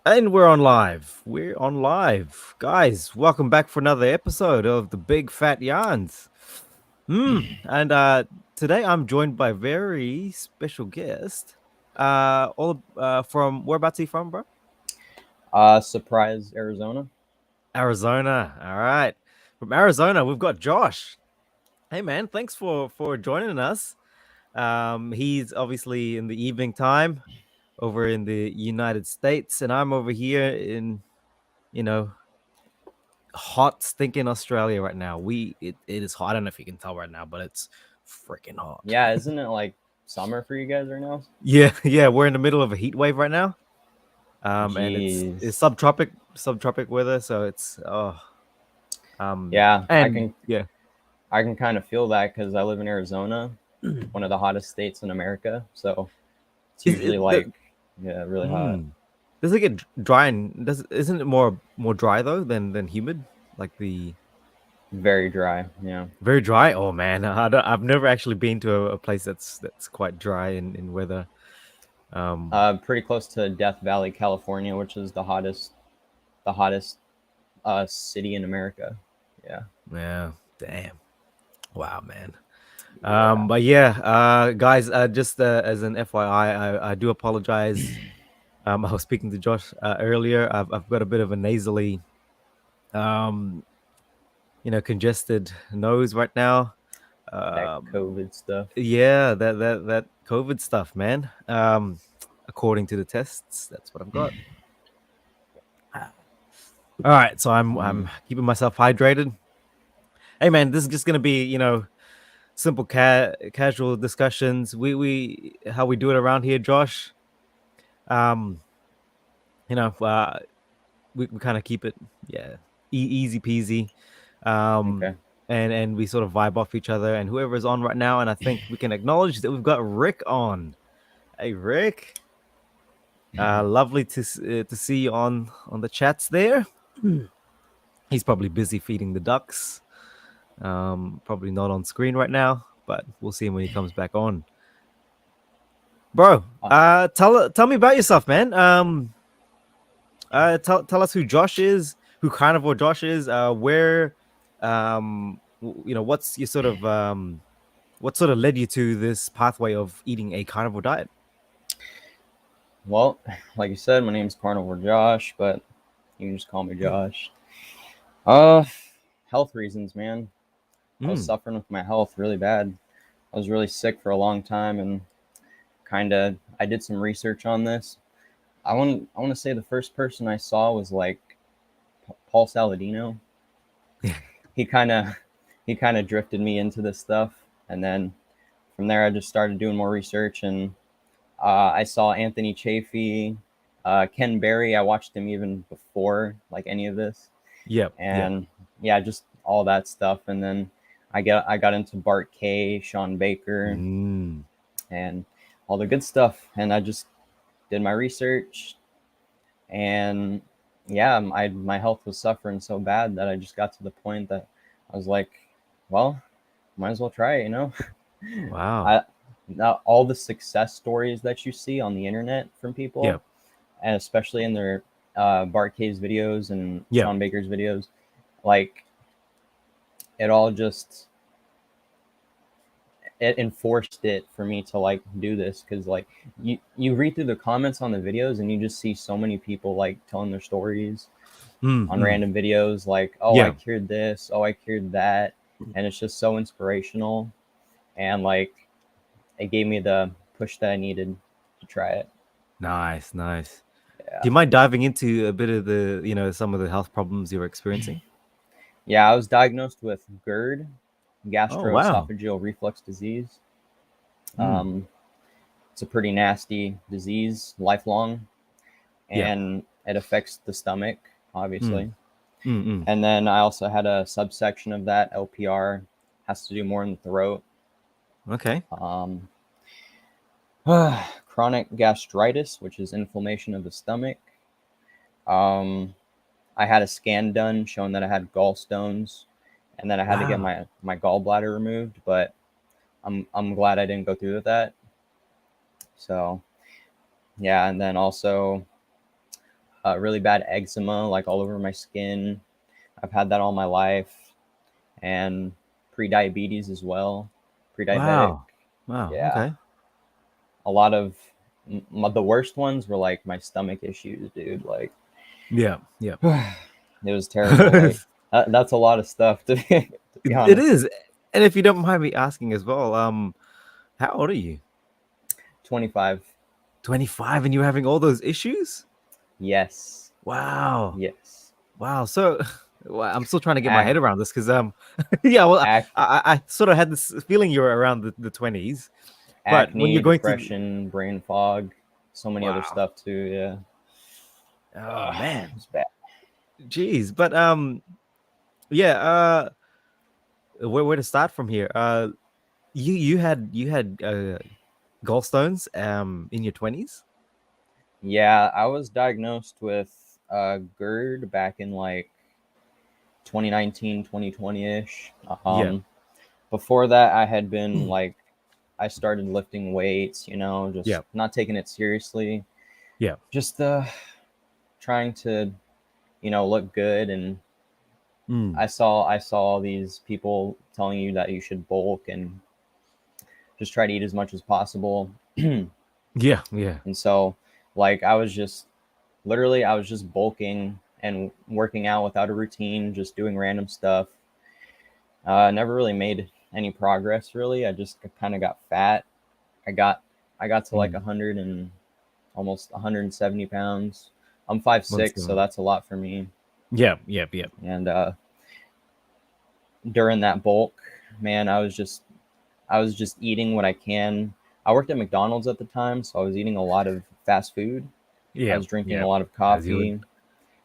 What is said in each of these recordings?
And we're on live. We're on live. Guys, welcome back for another episode of the Big Fat Yarns. And today I'm joined by a very special guest. All from whereabouts are you from, bro? Surprise, Arizona. Arizona. All right. From Arizona, we've got Josh. Hey man, thanks for joining us. He's obviously in the evening time over in the United States, and I'm over here in, you know, hot stinking Australia right now. It is hot. I don't know if you can tell right now, but it's freaking hot. Yeah, isn't it like summer for you guys right now? Yeah, yeah, we're in the middle of a heat wave right now. And it's Jeez. subtropic weather, so it's Yeah, I and can yeah. I can kind of feel that because I live in Arizona, one of the hottest states in America. So it's Is usually it the like really hot. mm, does it get dry and does isn't it more dry though than humid? Like the Very dry. Yeah. very dry? Oh man, I've never actually been to a place that's quite dry in weather. Um Pretty close to Death Valley, California, which is the hottest city in America. Yeah. yeah, damn. Wow, man. Yeah. But yeah, guys, just as an FYI, I do apologize. I was speaking to Josh earlier. I've got a bit of a nasally, um, congested nose right now. That Um, COVID stuff. yeah, that COVID stuff, man. According to the tests, that's what I've got. All right, so I'm Mm. keeping myself hydrated. Hey, man, this is just gonna be simple casual discussions. We how we do it around here, Josh. Um, you know, we kind of keep it, yeah, easy peasy. Um, Okay. and we sort of vibe off each other and whoever is on right now. And I think we can acknowledge that we've got Rick on. Hey, Rick, lovely to see you on the chats there. He's probably busy feeding the ducks. Probably not on screen right now, but we'll see him when he comes back on. Bro, Uh, tell me about yourself, man. Tell us who Josh is, who Carnivore Josh is, where, what's your sort of what sort of led you to this pathway of eating a carnivore diet? well, like you said, my name's Carnivore Josh, but you can just call me Josh. Uh, Health reasons, man. I was Mm, suffering with my health really bad. I was really sick for a long time, and I did some research on this. I want to say the first person I saw was like Paul Saladino. He kind of he kind of drifted me into this stuff, and then from there I just started doing more research, and I saw Anthony Chafee, Ken Berry. I watched him even before like any of this, yep, yep. and yeah, just all that stuff. And then I got into Bart K, Sean Baker, Mm, and all the good stuff. And I just did my research, and yeah, my health was suffering so bad that I just got to the point that I was like, well, might as well try it. wow. I Not all the success stories that you see on the internet from people, Yep, and especially in their Bart K's videos and yep. Sean Baker's videos, like it all just it enforced it for me to like do this because like you read through the comments on the videos and you just see so many people like telling their stories Mm, on mm, random videos like, oh, I yeah. cured this, oh, I cured that, and it's just so inspirational, and like it gave me the push that I needed to try it. Nice, nice. Do Yeah. you mind diving into a bit of some of the health problems you're experiencing? Yeah, I was diagnosed with GERD, Oh, wow. gastroesophageal reflux disease. Mm, Um, it's a pretty nasty disease, lifelong, yeah. and it affects the stomach, Mm, obviously. mm, mm. And then I also had a subsection of that, LPR, has to do more in the throat. Okay. Um, Chronic gastritis, which is inflammation of the stomach. Um, I had a scan done showing that I had gallstones, and then I had to get Wow. my gallbladder removed. But I'm glad I didn't go through with that. So yeah, and then also really bad eczema, like all over my skin. I've had that all my life, and pre-diabetes as well. Pre-diabetic. Wow. Wow. Yeah, Okay. a lot of the worst ones were like my stomach issues, dude. Like Yeah. Yeah. it was terrible. Like that's a lot of stuff to be It honest. is. And if you don't mind me asking as well, how old are you? 25. 25 and you're having all those issues? Yes. Wow. Yes. Wow. So well, I'm still trying to get my Ac- head around this because yeah, well ac- I sort of had this feeling you were around the 20s, but when Acne, you're going to depression, brain fog, so many other wow. stuff too. Yeah. Oh man. It's bad. Jeez. But yeah, where to start from here? You had gallstones in your 20s? Yeah, I was diagnosed with GERD back in like 2019, 2020-ish. Yeah. Before that, I had been like, I started lifting weights, just Yeah. not taking it seriously, Yeah. just trying to, look good. And Mm. I saw all these people telling you that you should bulk and just try to eat as much as possible. And Yeah. Yeah. so, like, I was just bulking and working out without a routine, just doing random stuff. Never really made any progress. Really, I just kind of got fat. I got I got to like Mm. 100 and almost 170 pounds. I'm 5'6", so 170. that's a lot for me. Yeah. Yeah. Yeah. And during that bulk, man, I was just eating what I can. I worked at McDonald's at the time, so I was eating a lot of fast food. I Yeah. was drinking Yeah. a lot of As you would. coffee.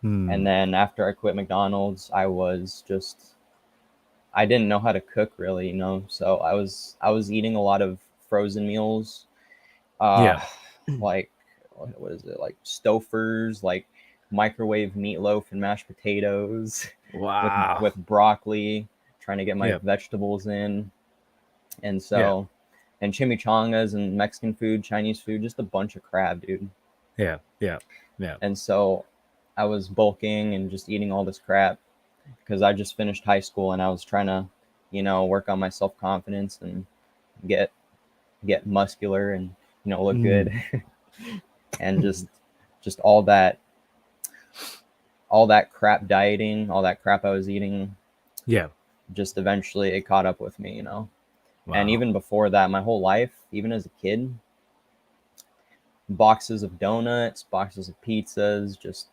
And Mm. then after I quit McDonald's, I didn't know how to cook really, So I was eating a lot of frozen meals, uh, Yeah. like what is it, like Stouffer's, like microwave meatloaf and mashed potatoes, with Wow. with broccoli, trying to get my Yeah. vegetables in, and Yeah. so and chimichangas and Mexican food, Chinese food, just a bunch of crap, dude. Yeah. Yeah. Yeah. And so I was bulking and just eating all this crap because I just finished high school and I was trying to, work on my self confidence and get get muscular and look good. Mm. And just all that crap dieting, all that crap I was eating, Yeah. just eventually it caught up with me. And Wow. even before that, my whole life, even as a kid, boxes of donuts, boxes of pizzas, just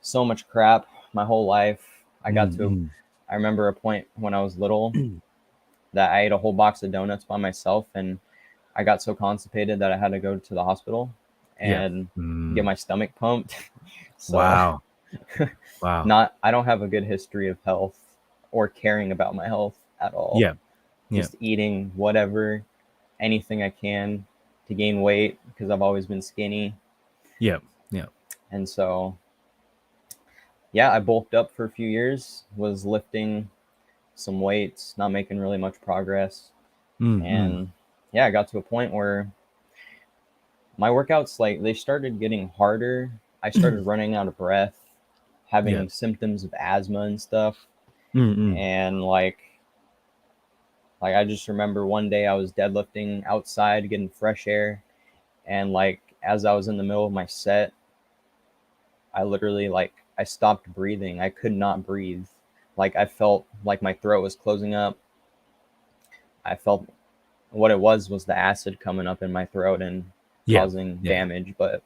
so much crap my whole life. Mm. I remember a point when I was little Mm. that I ate a whole box of donuts by myself, and I got so constipated that I had to go to the hospital Yeah. and get Mm. my stomach pumped. So Wow. Wow. not I don't have a good history of health or caring about my health at all. Yeah. Yeah. Just eating whatever, anything I can to gain weight because I've always been skinny. Yeah. Yeah. And so yeah, I bulked up for a few years, was lifting some weights, not making really much progress. Mm. And yeah, I got to a point where my workouts, like, they started getting harder. I Mm. started running out of breath, Yeah. having symptoms of asthma and stuff. Mm. And like I just remember one day I was deadlifting outside getting fresh air, and like as I was in the middle of my set, I literally, like, I stopped breathing. I could not breathe. Like I felt like my throat was closing up. I felt what it was the acid coming up in my throat and Yeah. causing Yeah. damage. But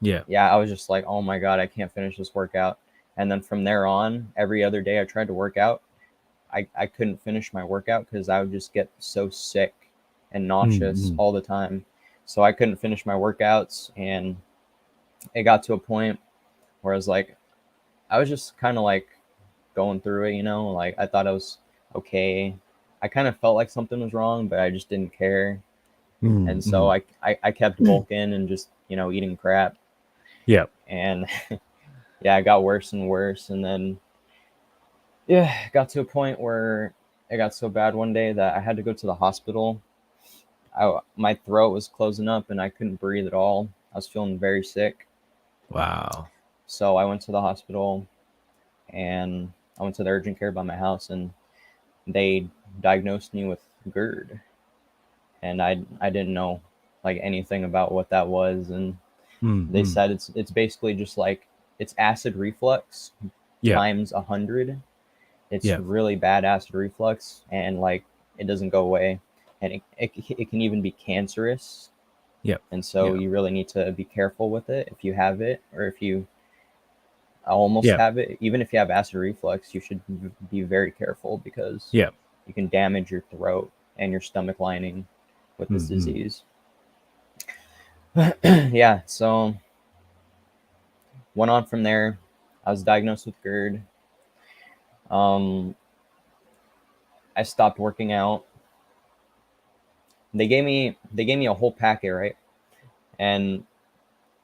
Yeah. yeah, I was just like, oh my God, I can't finish this workout. And then from there on, every other day I tried to work out, I couldn't finish my workout because I would just get so sick and nauseous Mm. all the time. So I couldn't finish my workouts. And it got to a point where I was just kind of like going through it. Like I thought I was okay. I kind of felt like something was wrong, but I just didn't care. And so Mm. I kept bulking and just, eating crap. Yeah. And yeah, it got worse and worse. And then, yeah, it got to a point where it got so bad one day that I had to go to the hospital. My throat was closing up and I couldn't breathe at all. I was feeling very sick. Wow. So I went to the hospital, and I went to the urgent care by my house, and they diagnosed me with GERD, and I didn't know like anything about what that was, and they Mm. said it's basically just like it's acid reflux Yeah. times 100. It's Yeah. really bad acid reflux, and like it doesn't go away, and it can even be cancerous, Yeah. and so Yeah. you really need to be careful with it if you have it, or if you almost Yeah. have it. Even if you have acid reflux, you should be very careful, because Yeah. you can damage your throat and your stomach lining with this Mm. disease. Yeah, so went on from there. I was diagnosed with GERD. Um, I stopped working out. They gave me a whole packet, right? And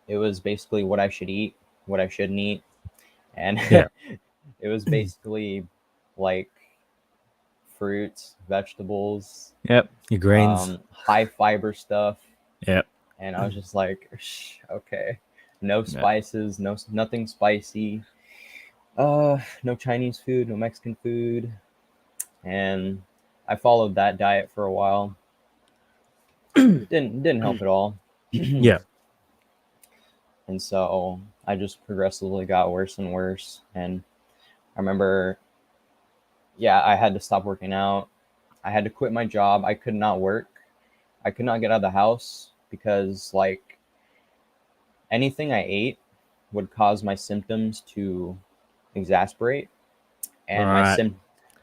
it was basically what I should eat, what I shouldn't eat, and Yeah. it was basically like fruits, vegetables, Yep. Your grains. high fiber stuff, Yep. and I was just like, okay, no Yeah. spices, no nothing spicy, no Chinese food, no Mexican food, and I followed that diet for a while. Didn't help at all. Yeah. And so I just progressively got worse and worse. And I remember, yeah, I had to stop working out. I had to quit my job. I could not work. I could not get out of the house, because like anything I ate would cause my symptoms to exasperate, and Right.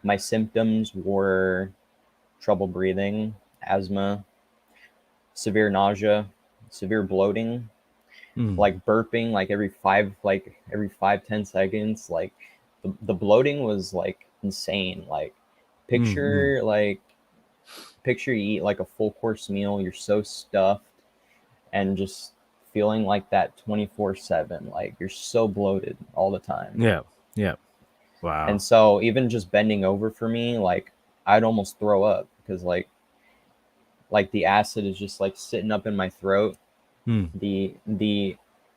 my symptoms were trouble breathing, asthma, severe nausea, severe bloating, Mm. like burping like every 5-10 seconds. Like the bloating was like insane. Like Mm. picture like picture you eat like a full course meal, you're so stuffed, and just feeling like that 24/7, like you're so bloated all the time. Yeah. Yeah. And Wow. so even just bending over for me, like I'd almost throw up, because like the acid is just like sitting up in my throat. Mm.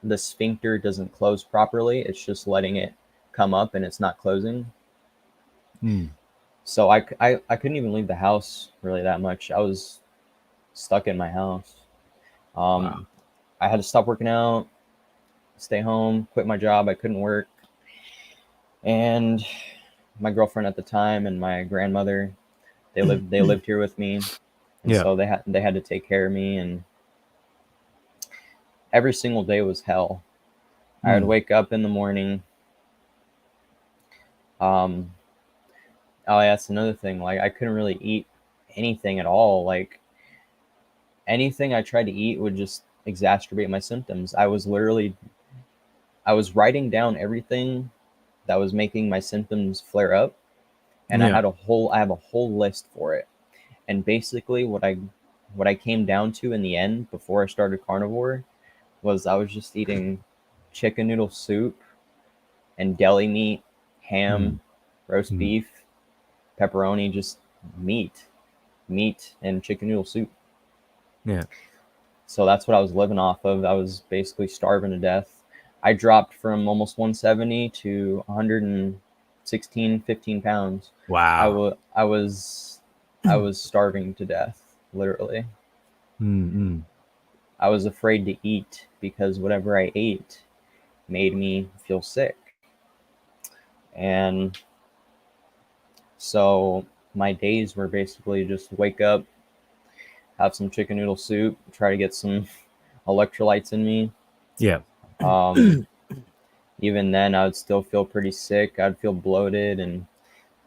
The sphincter doesn't close properly. It's just letting it come up, and it's not closing. Mm. So I couldn't even leave the house really that much. I was stuck in my house. Wow. Um, I had to stop working out, stay home, quit my job. I couldn't work, and my girlfriend at the time and my grandmother, they lived here with me, and Yeah. so they had to take care of me, and every single day was hell. I would Mm. wake up in the morning. Um, oh, yeah, that's another thing. Like I couldn't really eat anything at all. Like anything I tried to eat would just exacerbate my symptoms. I was writing down everything that was making my symptoms flare up, and Yeah. I have a whole list for it. And basically what I came down to in the end before I started carnivore was I was just eating chicken noodle soup and deli meat, Mm. ham, roast Mm. beef, pepperoni, just meat, meat and chicken noodle soup. Yeah. So that's what I was living off of. I was basically starving to death. I dropped from almost 170 to 116, 15 pounds. I Wow. wa- I was I was starving to death, literally. Mm. Mm. I was afraid to eat, because whatever I ate made me feel sick. And so my days were basically just wake up, have some chicken noodle soup, try to get some electrolytes in me. Yeah. Um, Even then, I would still feel pretty sick. I'd feel bloated and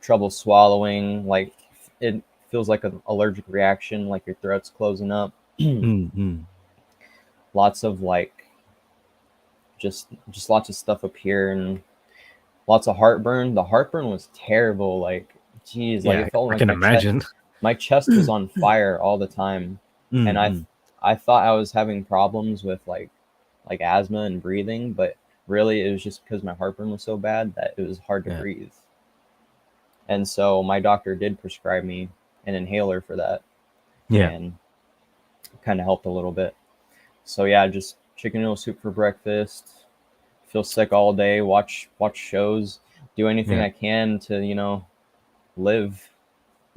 trouble swallowing. Like it feels like an allergic reaction, like your throat's closing up. Mm. Mm. Lots of like just lots of stuff up here, and lots of heartburn. The heartburn was terrible. Like, geez, like Yeah. it felt I like can imagine. my chest was on fire all the time, and Mm. I Mm. I thought I was having problems with like asthma and breathing, but really it was just because my heartburn was so bad that it was hard to Yeah. breathe. And so my doctor did prescribe me an inhaler for that, Yeah. and kind of helped a little bit. So yeah, just chicken noodle soup for breakfast, feel sick all day, watch shows, do anything Yeah. I can to, live,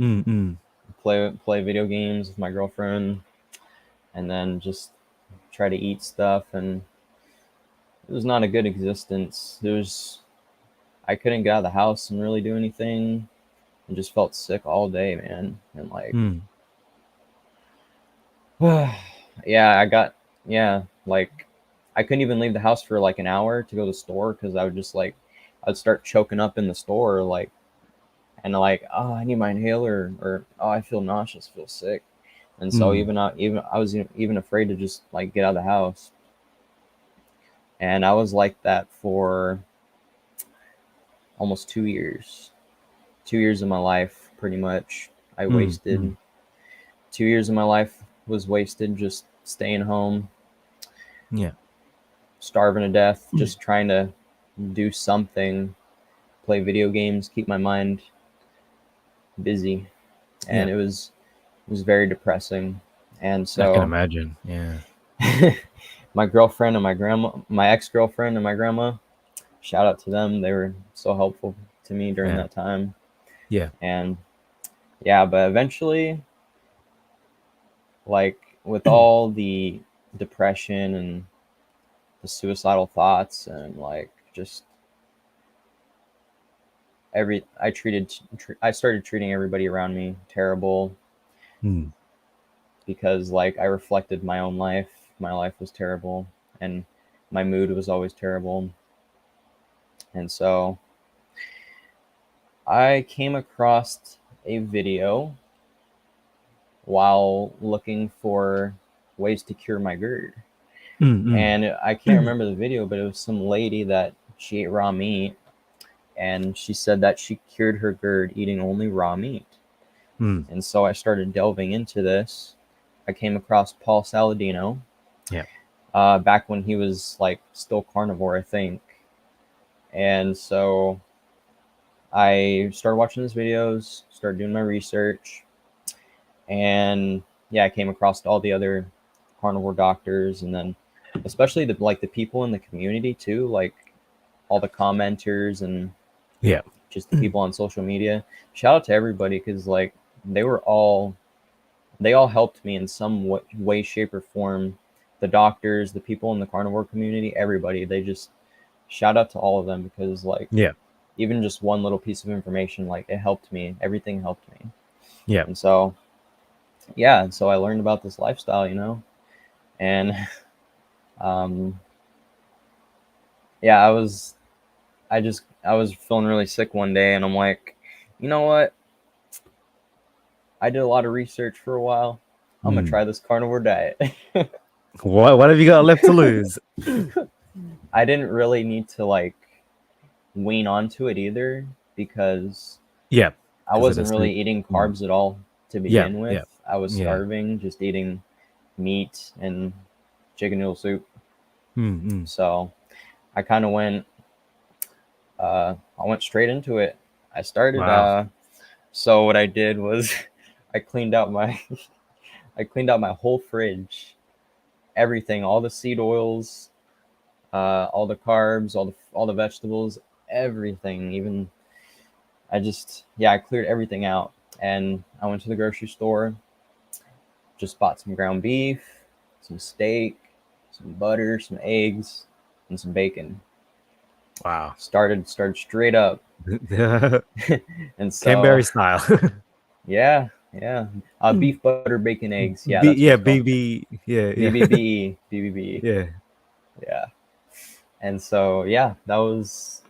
Mm. play video games with my girlfriend, and then just try to eat stuff. And it was not a good existence. I couldn't get out of the house and really do anything. I just felt sick all day, man. And like, Mm. yeah, like I couldn't even leave the house for like an hour to go to the store because I would just like, I'd start choking up in the store, like, and like, oh, I need my inhaler, or oh, I feel nauseous, feel sick. And so Mm. even I was even afraid to just like get out of the house. And I was like that for almost 2 years. 2 years of my life, pretty much, I Mm. wasted. Mm. 2 years of my life was wasted just staying home, Yeah. starving to death, just trying to do something, play video games, keep my mind busy. Yeah. And it was very depressing. And I can so imagine. Yeah. my girlfriend and my ex-girlfriend and my grandma, shout out to them. They were so helpful to me during Yeah. that time. Yeah. And yeah, but eventually, like, with all the depression and the suicidal thoughts, and like just I started treating everybody around me terrible, Mm. because like I reflected my own life. My life was terrible, and my mood was always terrible. And so I came across a video while looking for ways to cure my GERD. Mm. And I can't remember the video, but it was some lady that she ate raw meat, and she said that she cured her GERD eating only raw meat. Mm. And so I started delving into this. I came across Paul Saladino, Yeah. back when he was like still carnivore, I think. And so I started watching his videos, started doing my research, and yeah, I came across all the other carnivore doctors, and then especially the people in the community too, like all the commenters and Yeah. just the people on social media. Shout out to everybody, because like they were all they all helped me in some way, shape, or form. The doctors, the people in the carnivore community, everybody. They just shout out to all of them, because like Yeah. even just one little piece of information, like it helped me. Everything helped me. Yeah. And so yeah, and so I learned about this lifestyle, and um, yeah, I was feeling really sick one day, and I'm like, you know what? I did a lot of research for a while. I'm gonna Mm. try this carnivore diet. What have you got left to lose? I didn't really need to like wean onto it either, because Yeah. I Because it wasn't is. really eating Mm. carbs at all to Yeah. begin with. Yeah. I was Yeah. starving, just eating meat and chicken noodle soup. Mm. So I kind of I went straight into it. I started. Wow. So what I did was I cleaned out my I cleaned out my whole fridge, everything, all the seed oils, all the carbs, all the vegetables, everything. Even I cleared everything out, and I went to the grocery store, just bought some ground beef, some steak, some butter, some eggs, and some bacon. Wow. Started straight up, and so Canberry style. yeah, yeah, beef butter bacon eggs. Yeah, that's what Yeah, it's called. BB. Yeah, yeah. BBB, BBB. Yeah. Yeah, and so yeah, that was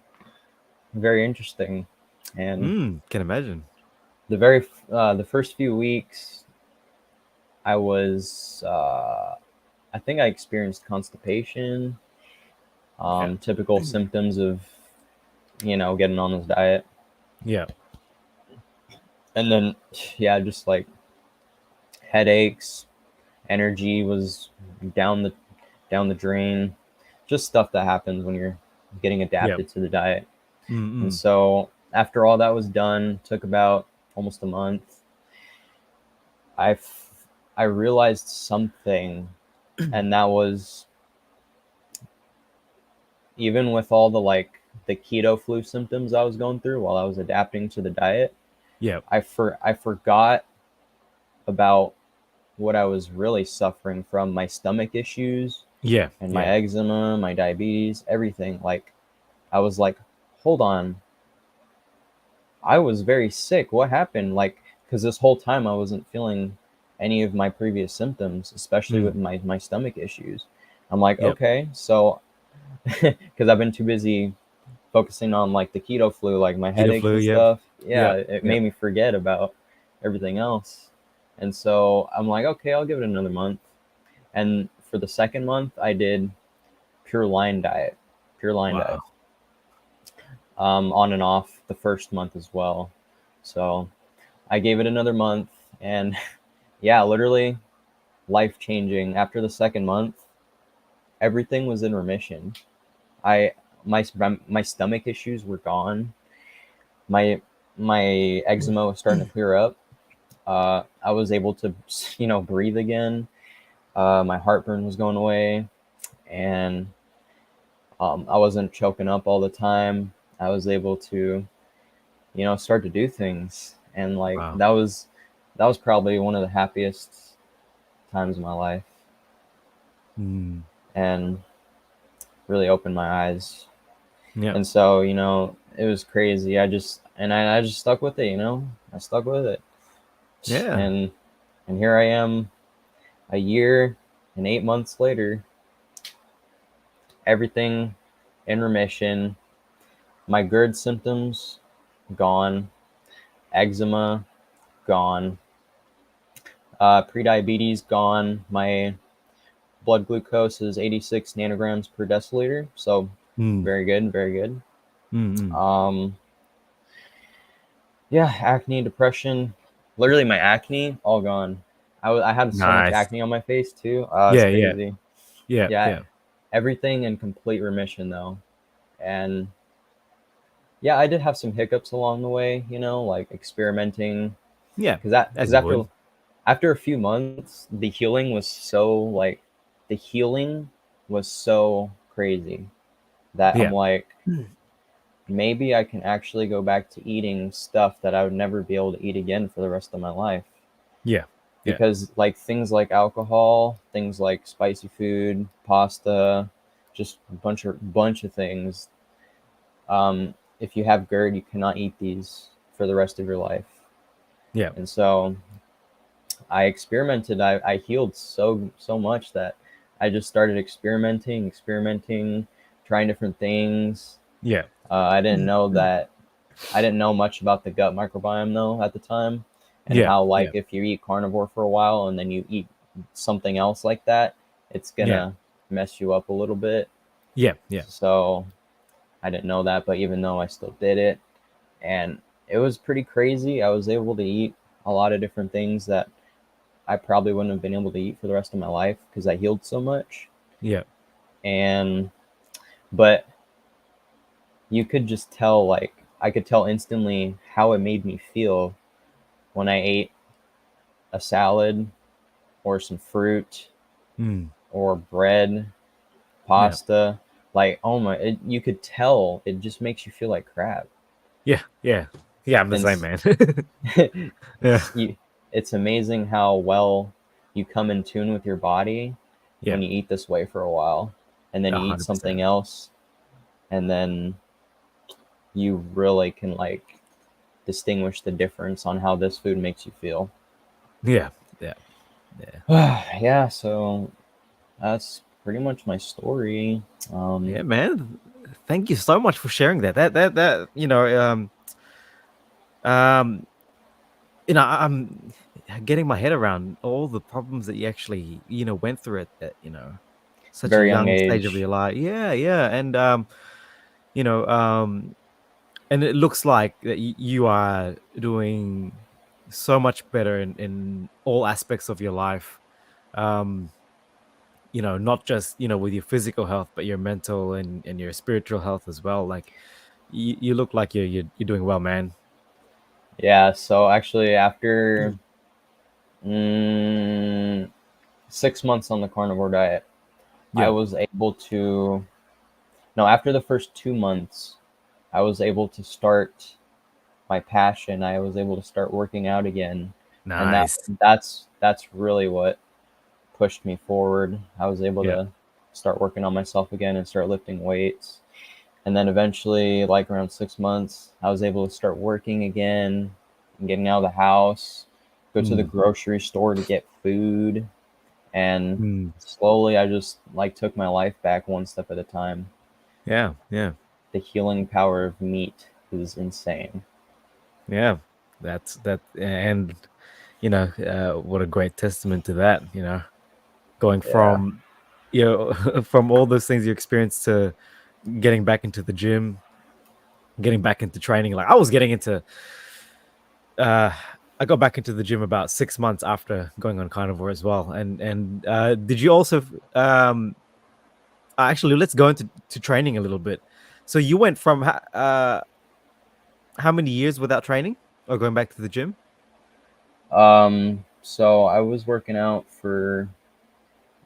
very interesting. And Can imagine. the first few weeks, I was I think I experienced constipation, Yeah. typical symptoms of getting on this diet. Yeah. And then yeah, just like headaches, energy was down the down the drain, just stuff that happens when you're getting Yeah. adapted to the diet. And Mm. so after all that was done, took about almost a month, I I realized something, and that was even with all the like the keto flu symptoms I was going through while I was adapting to the diet, Yeah. I forgot about what I was really suffering from, my stomach issues Yeah. and my Yeah. eczema, my diabetes, everything. Like I was like, hold on, I was very sick. What happened? Like, because this whole time I wasn't feeling any of my previous symptoms, especially with Mm. my stomach issues. I'm like, Yep. okay, so because I've been too busy focusing on like the keto flu, like my Keto headaches flu. and Yep. stuff. Yeah, Yep. it Yep. made me forget about everything else. And so I'm like, okay, I'll give it another month. And for the second month, I did pure line diet, pure line Wow. diet, on and off the first month as well. So I gave it another month, and yeah, literally life changing. After the second month, everything was in remission. I my stomach issues were gone. My my eczema was starting to clear up. I was able to breathe again. My heartburn was going away, and I wasn't choking up all the time. I was able to start to do things, and like Wow. that was probably one of the happiest times of my life, Mm. and really opened my eyes. Yep. And so it was crazy. I just stuck with it. I stuck with it, Yeah. and here I am, a year and 8 months later, everything in remission. My GERD symptoms gone, eczema gone, prediabetes gone. My blood glucose is 86 nanograms per deciliter, so Mm. very good, very good. Mm. Mm. Um, yeah, acne, depression, literally my acne all gone. I had so much Nice. acne on my face too. It's Yeah. Yeah. crazy. Yeah. Yeah, Yeah. everything in complete remission though, and yeah, I did have some hiccups along the way, like experimenting, Yeah. As because you would. after a few months, the healing was so crazy that I'm Yeah. like, maybe I can actually go back to eating stuff that I would never be able to eat again for the rest of my life. Yeah. Yeah. Because like things like alcohol, things like spicy food, pasta, just a bunch of things. If you have GERD, you cannot eat these for the rest of your life. Yeah. And so I experimented. I healed so much that I just started experimenting, trying different things. Yeah. I didn't know that I didn't know much about the gut microbiome though at the time, and Yeah. how like Yeah. if you eat carnivore for a while and then you eat something else like that, it's Yeah. gonna mess you up a little bit. Yeah. Yeah. So I didn't know that, but even though I still did it, and it was pretty crazy. I was able to eat a lot of different things that I probably wouldn't have been able to eat for the rest of my life because I healed so much. Yeah. And but you could just tell, like I could tell instantly how it made me feel when I ate a salad or some fruit Mm. or bread, Yeah. pasta. Like, oh my, you could tell it just makes you feel like crap. Yeah. Yeah. Yeah. I'm the And same, man. Yeah. you, it's amazing how well you come in tune with your body Yeah. when you eat this way for a while, and then A you eat hundred something percent. else, and then you really can like distinguish the difference on how this food makes you feel. Yeah. Yeah. Yeah. Yeah, so that's pretty much my story. Yeah, man. Thank you so much for sharing that. Um, I'm getting my head around all the problems that you actually, went through at, such a Very young young stage of age. your life. Yeah, yeah. You know, um, and it looks like that you are doing so much better in all aspects of your life. Um, not just, with your physical health, but your mental and your spiritual health as well. Like you look like you're doing well, man. Yeah, so actually, after mm, 6 months on the carnivore diet, I Yeah. was able to no, after the first 2 months, I was able to start my passion. I was able to start working out again, and Nice. that's really what pushed me forward. I was able Yeah. to start working on myself again and start lifting weights. And then eventually, like around 6 months, I was able to start working again and getting out of the house, go to the Mm. grocery store to get food, and Mm. slowly I just like took my life back one step at a time. Yeah. Yeah. The healing power of meat is insane. Yeah. That's that. And what a great testament to that. Going Yeah. from from all those things you experienced to getting back into the gym, getting back into training. Like I was getting into uh I got back into the gym about 6 months after going on carnivore as well. And did you also actually, let's go into training a little bit. So you went from how many years without training or going back to the gym? So I was working out for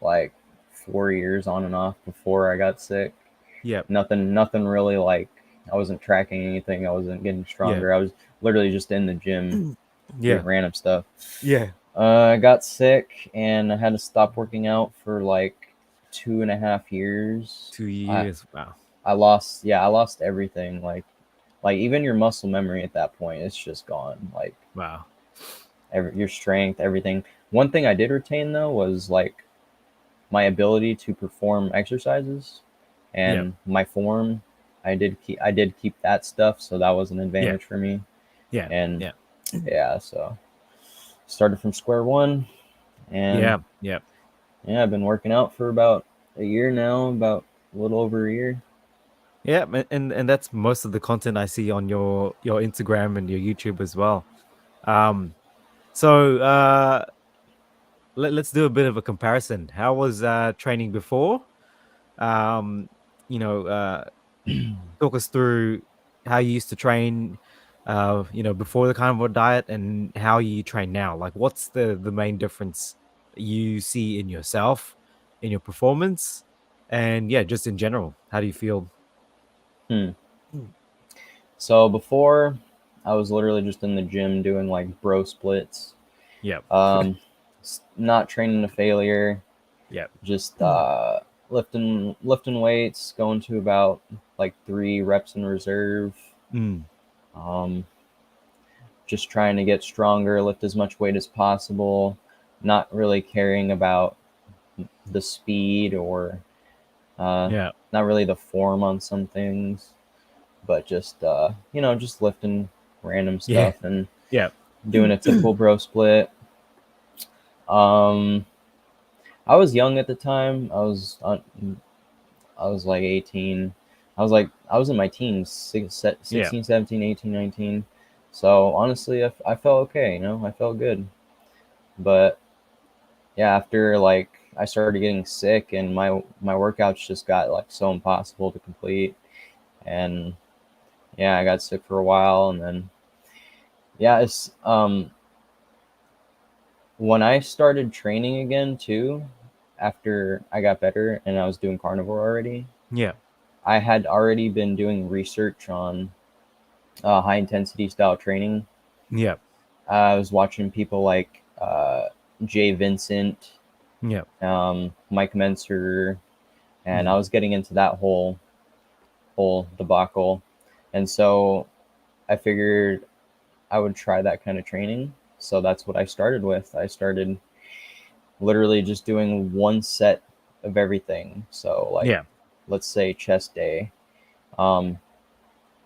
like 4 years on and off before I got sick. Yep. Nothing really like I wasn't tracking anything. I wasn't getting Yeah. stronger. I was literally just in the gym doing Yeah. random stuff. Yeah. I got sick and I had to stop working out for like 2.5 years. Two I years. Wow. I lost everything. Like even your muscle memory at that point, it's just gone. Like Wow. your strength, everything. One thing I did retain though was like my ability to perform exercises Yep. and my form. I did keep that stuff, so that was an Yeah. advantage for me. Yeah. And Yeah. yeah, so started from square one, and Yeah. Yeah. yeah, I've been working out for about a year now, about a little over a year. Yeah, and that's most of the content I see on your Instagram and your YouTube as well. Um, so let's do a bit of a comparison. How was training before? Um, you know, talk us through how you used to train, before the carnivore diet, and how you train now. Like, what's the main difference you see in yourself, in your performance, and yeah, just in general? How do you feel? Hmm. So before, I was literally just in the gym doing like bro splits, Yep. um, not training to failure, Yep. just lifting weights, going to about like 3 reps in reserve. Mm. Um, just trying to get stronger, lift as much weight as possible, not really caring about the speed or uh, Yeah. not really the form on some things, but just just lifting random Yeah. stuff and Yeah. doing a typical bro split. Um, I was young at the time. I was like 18. I was in my teens, Yeah. 16, 17, 18, 19. So honestly, I felt okay, I felt good. But yeah, after like I started getting sick and my workouts just got like so impossible to complete, and yeah, I got sick for a while, and then yeah, it's when I started training again too, after I got better and I was doing carnivore already, Yeah. I had already been doing research on high intensity style training. Yeah. I was watching people like Jay Vincent, Yeah. Mike Menser, and I Mm. was getting into that whole debacle, and so I figured I would try that kind of training. So that's what I started with. I started literally just doing one set of everything. So like, Yeah. let's say chest day, um,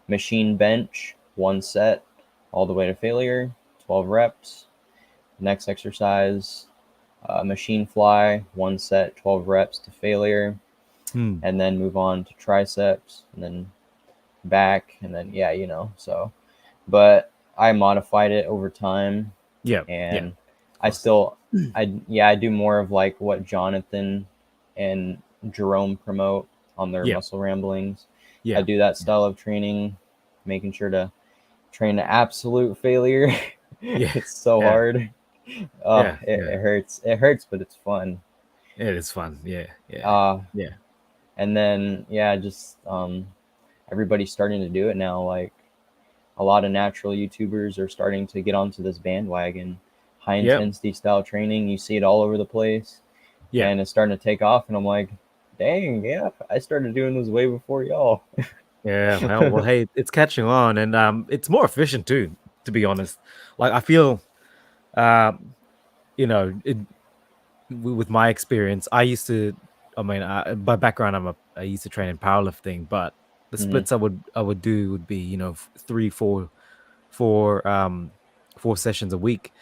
machine bench, one set, all the way to failure, 12 reps. Next exercise, machine fly, one set, 12 reps to failure, Mm. and then move on to triceps, and then back, and then yeah, so. But I modified it over time, Yeah. Yeah. and Of I course. still, I do more of like what Jonathan and Jerome promote on their Yeah. muscle ramblings. I Yeah. do that style of training, making sure to train to absolute failure. Yeah. It's so Yeah. hard. Yeah. It Yeah. hurts. It hurts, but it's fun. It is fun. Yeah. Yeah. Uh, Yeah. And then yeah, just everybody's starting to do it now. Like a lot of natural YouTubers are starting to get onto this bandwagon. High Yep. intensity style training, you see it all over the place, Yeah. and it's starting to take off. And I'm like, dang, yeah, I started doing this way before y'all. Yeah. Well, hey, it's catching on, and it's more efficient too. To be honest, like I feel, um, with my experience, I used to. I mean, by background, I used to train in powerlifting, but the Hmm. splits I would do would be three, four, 4 sessions a week,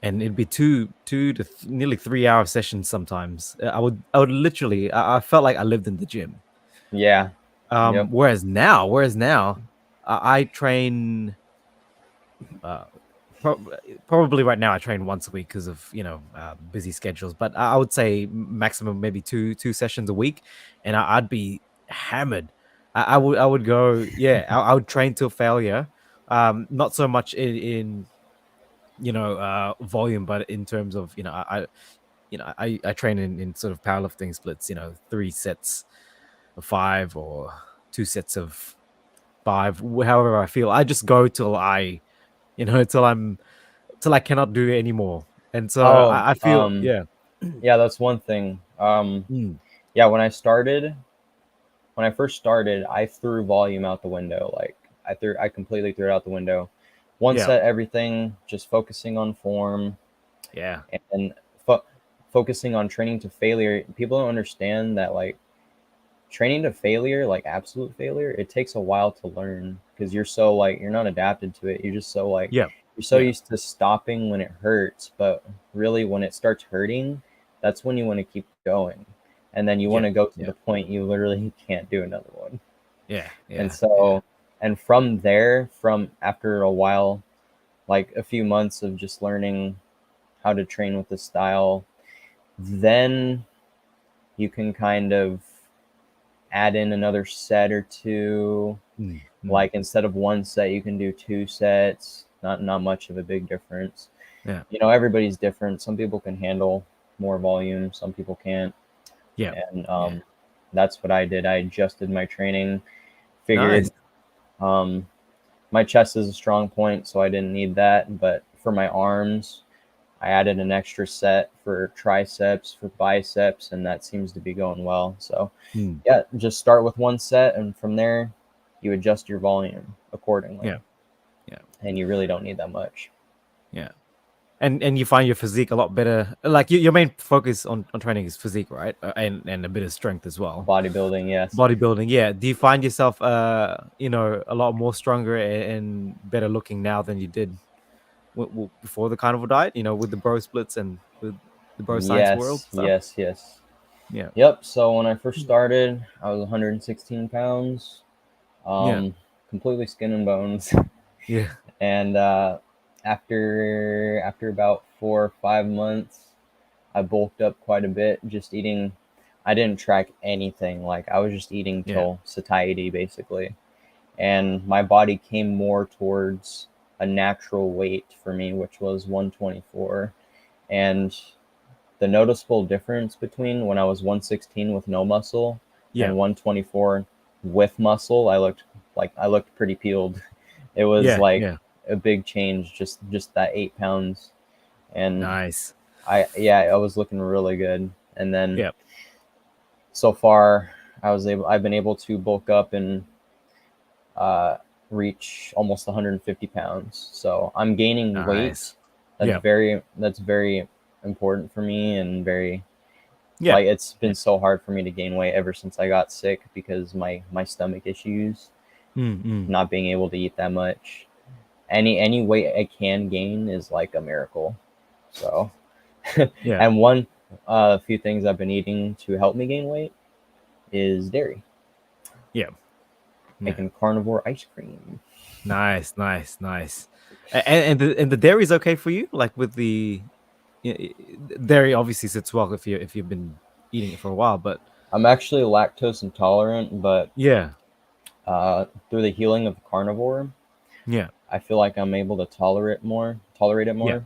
and it'd be two to nearly 3 hour sessions sometimes. I would literally I felt like I lived in the gym. Yeah. Yep. Whereas now, I train. Uh, Probably right now I train once a week because of busy schedules. But I would say maximum maybe two sessions a week, and I'd be hammered. I would go, yeah, I would train till failure. Not so much in volume, but in terms of I train in sort of powerlifting splits. 3 sets of five or 2 sets of 5, however I feel. I just go till till I cannot do it anymore. And so Oh, I feel, yeah. yeah, that's one thing. Mm, Yeah, when I first started, I threw volume out the window. Like I completely threw it out the window. One yeah, set everything, just focusing on form yeah, and fo- focusing on training to failure. People don't understand that like training to failure, like absolute failure, it takes a while to learn because you're so like you're not adapted to it. You're just so like yeah, you're so yeah, used to stopping when it hurts, but really when it starts hurting, that's when you want to keep going. And then you want yeah, to go to yeah, the point you literally can't do another one. yeah, And yeah, yeah. so and from there, from after a while, like a few months of just learning how to train with the style, then you can kind of add in another set or two. Mm, mm, Like instead of one set, you can do 2 sets. Not much of a big difference. yeah, Everybody's different. Some people can handle more volume, some people can't. yeah, And yeah. that's what I did. I adjusted my training, Nice. figured um, my chest is a strong point, so I didn't need that. But for my arms, I added an extra set for triceps, for biceps, and that seems to be going well. So Mm, yeah, just start with one set, and from there, you adjust your volume accordingly, yeah, yeah, and you really don't need that much. yeah. And you find your physique a lot better. Like your main focus on training is physique, right? And a bit of strength as well. Bodybuilding, yes. Bodybuilding, yeah. Do you find yourself a lot more stronger and better looking now than you did before the carnivore diet? With the bro splits and with the bro science world Yes, stuff. yes, yes. Yeah, Yep. So when I first started, I was 116 pounds, yeah, um, completely skin and bones. yeah, And after about 4 or 5 months, I bulked up quite a bit. Just eating, I didn't track anything. Like I was just eating yeah, till satiety, basically. And my body came more towards a natural weight for me, which was 124. And the noticeable difference between when I was 116 with no muscle yeah, and 124 with muscle, I looked pretty peeled. It was yeah, like yeah. a big change, just that 8 pounds. And Nice. I was looking really good. And then Yeah. so far, I've been able to bulk up and uh, reach almost 150 pounds. So I'm gaining weight. Nice. Yeah. That's very important for me and very Yeah. like it's Yeah. been so hard for me to gain weight ever since I got sick because my stomach issues, Mm, mm. not being able to eat that much. Any weight I can gain is like a miracle. So, Yeah. and one few things I've been eating to help me gain weight is dairy, Yeah. Yeah. making carnivore ice cream. Nice. Nice. Nice. And the dairy is okay for you? Like with the dairy obviously sits well if you've been eating it for a while, but I'm actually lactose intolerant, but yeah. through the healing of carnivore, Yeah. I feel like I'm able to tolerate it Yeah. more.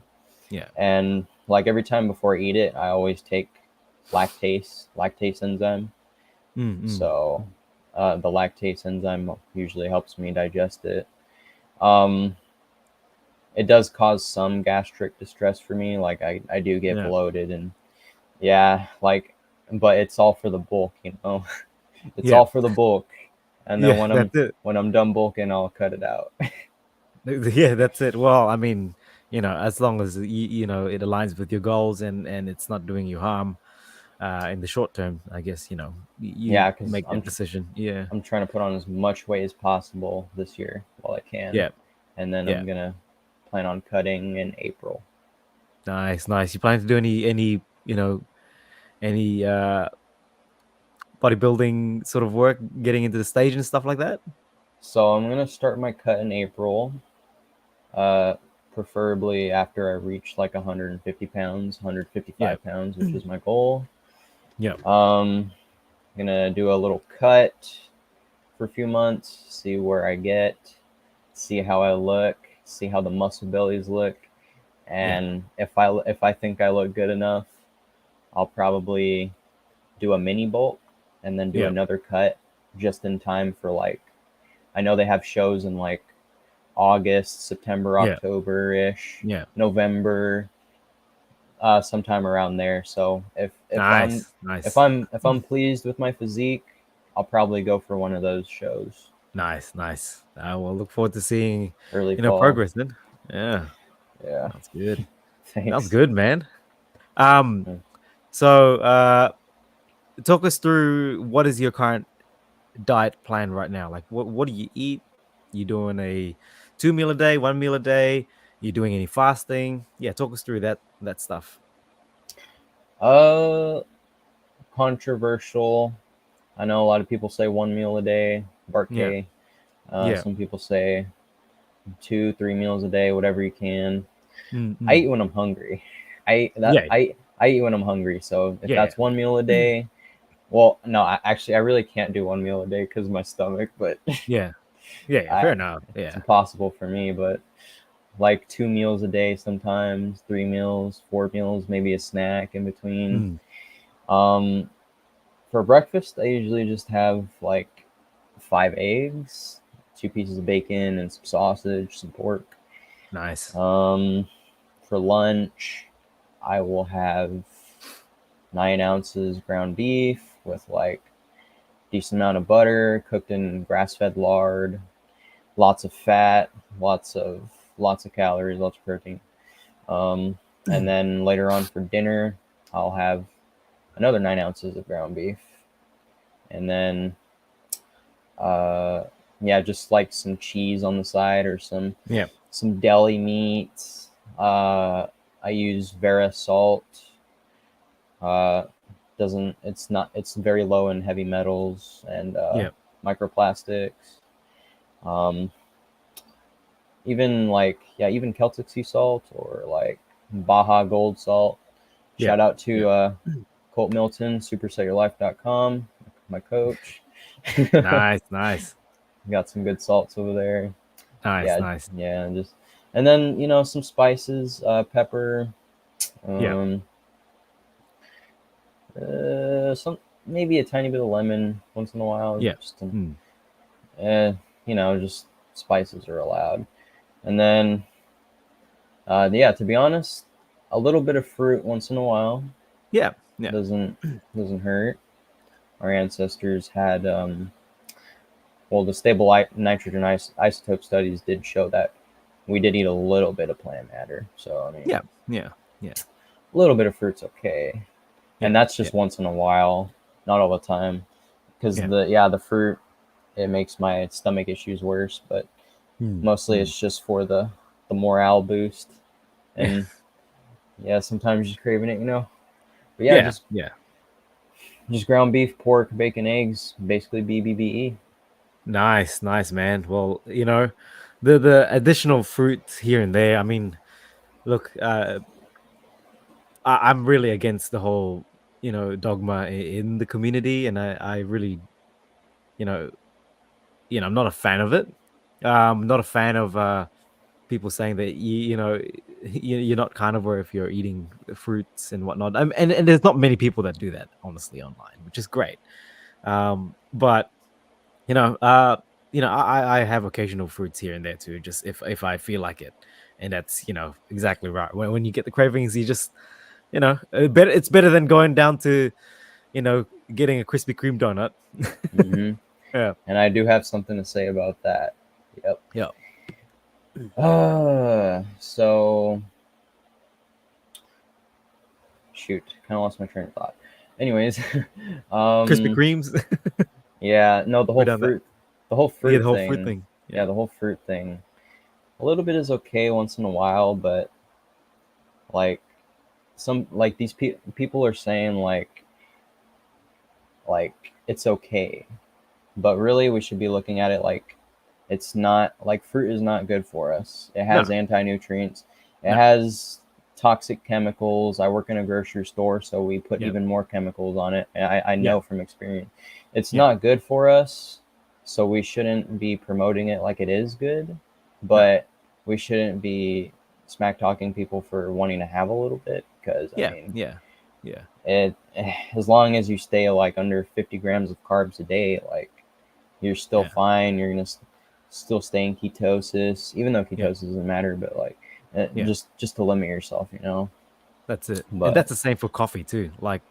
Yeah. And like every time before I eat it, I always take lactase enzyme, Mm. So the lactase enzyme usually helps me digest it. Um, it does cause some gastric distress for me. Like I do get Yeah. bloated and yeah, like, but it's all for the bulk, you know. It's Yeah. all for the bulk. And then Yeah. That's it. when I'm done bulking, I'll cut it out. Yeah, that's it. Well, I mean, as long as it aligns with your goals and it's not doing you harm in the short term, I guess, you Yeah, because make that decision. Yeah. I'm trying to put on as much weight as possible this year while I can, Yeah. and then Yeah. I'm gonna plan on cutting in April. Nice, nice. You plan to do any bodybuilding sort of work, getting into the stage and stuff like that? So I'm gonna start my cut in April, uh, preferably after I reach like 150 pounds, Yeah. 155 pounds, which is my goal. Yeah. Um, gonna do a little cut for a few months, see where I get, see how I look, see how the muscle bellies look, Yeah. and if I think I look good enough, I'll probably do a mini bulk and then do Yeah. another cut just in time for like I know they have shows in like August, September, Yeah. October ish, Yeah. November, sometime around there. So Nice. Nice. if I'm pleased with my physique, I'll probably go for one of those shows Nice. Nice. I will look forward to seeing, early fall. progress then. Yeah. Yeah, Sounds good. Sounds thanks. good, man. Um, so talk us through what is your current diet plan right now? Like what do you eat? You doing a 2 meal a day, 1 meal a day? You doing any fasting? Yeah, talk us through that stuff. Uh, Controversial. I know a lot of people say one meal a day, Yeah. Bark. Yeah. Some people say two, 3 meals a day, whatever you can. I Mm. eat when I'm hungry. I eat that. Yeah. I eat when I'm hungry. So if Yeah. that's one meal a day, well, no, actually, I really can't do one meal a day because of my stomach. But Yeah. Yeah. Yeah. Fair I, enough. it's Yeah. impossible for me. But like 2 meals a day, sometimes 3 meals, 4 meals, maybe a snack in between. Mm. Um, for breakfast, I usually just have like 5 eggs, 2 pieces of bacon, and some sausage, some pork. Nice. Um, for lunch, I will have 9 ounces ground beef with like decent amount of butter, cooked in grass-fed lard, lots of fat, lots of calories, lots of protein. And then later on for dinner, I'll have another 9 ounces of ground beef, and then uh, yeah, just like some cheese on the side or Yeah. some deli meats. I use Vera salt. Uh, doesn't it's not it's very low in heavy metals and Yeah. microplastics. Um, even like yeah, even Celtic sea salt or like Baja Gold salt. Yeah. Shout out Yeah. to Colt Milton, supersetyourlife.com, my coach. Nice. Nice. Got some good salts over there. Nice. Yeah, Nice. yeah, just and then some spices, pepper, Yeah. um, some maybe a tiny bit of lemon once in a while. Yeah. Just Mm. uh, just spices are allowed. And then yeah, to be honest, a little bit of fruit once in a while Yeah. Yeah. doesn't doesn't hurt. Our ancestors had well, the stable nitrogen isotope studies did show that we did eat a little bit of plant matter. So I mean, Yeah. Yeah. Yeah. a little bit of fruit's okay, Yeah. and that's Yeah. just once in a while, not all the time, because Yeah. the fruit it makes my stomach issues worse, but Mm. mostly Mm. it's just for the morale boost, Yeah. and yeah, sometimes just craving it. But yeah, Yeah. Yeah. just ground beef, pork, bacon, eggs, basically BBBE. Nice, nice, man. Well, the additional fruits here and there. I mean, look, I'm really against the whole, dogma in the community, and I really, you know, I'm not a fan of it. Not a fan of people saying that you're not carnivore if you're eating fruits and whatnot. And there's not many people that do that, honestly, online, which is great. But I have occasional fruits here and there too, just if I feel like it, and that's exactly right. When you get the cravings, you just it's better than going down to getting a Krispy Kreme donut. Hmm. Yeah, And I do have something to say about that. Yep. yeah. So shoot, kind of lost my train of thought. Anyways, Krispy um, Kremes. yeah, no, We're done that. the whole Yeah, fruit the whole fruit thing. thing. Yeah, Yeah, the whole fruit thing. A little bit is okay once in a while, but like like these people are saying like it's okay, but really we should be looking at it like it's not. Like fruit is not good for us. It has no, anti-nutrients. It no. has toxic chemicals. I work in a grocery store, so we put Yeah, even more chemicals on it. And I yeah, know from experience it's yeah. not good for us, so we shouldn't be promoting it like it is good, No, but we shouldn't be smack talking people for wanting to have a little bit, because I yeah, mean yeah, yeah, it as long as you stay like under 50 grams of carbs a day, like you're still yeah, fine. You're gonna still stay in ketosis, even though yeah, ketosis doesn't matter. But like, yeah. just to limit yourself, you know. That's it, and But that's the same for coffee too. Like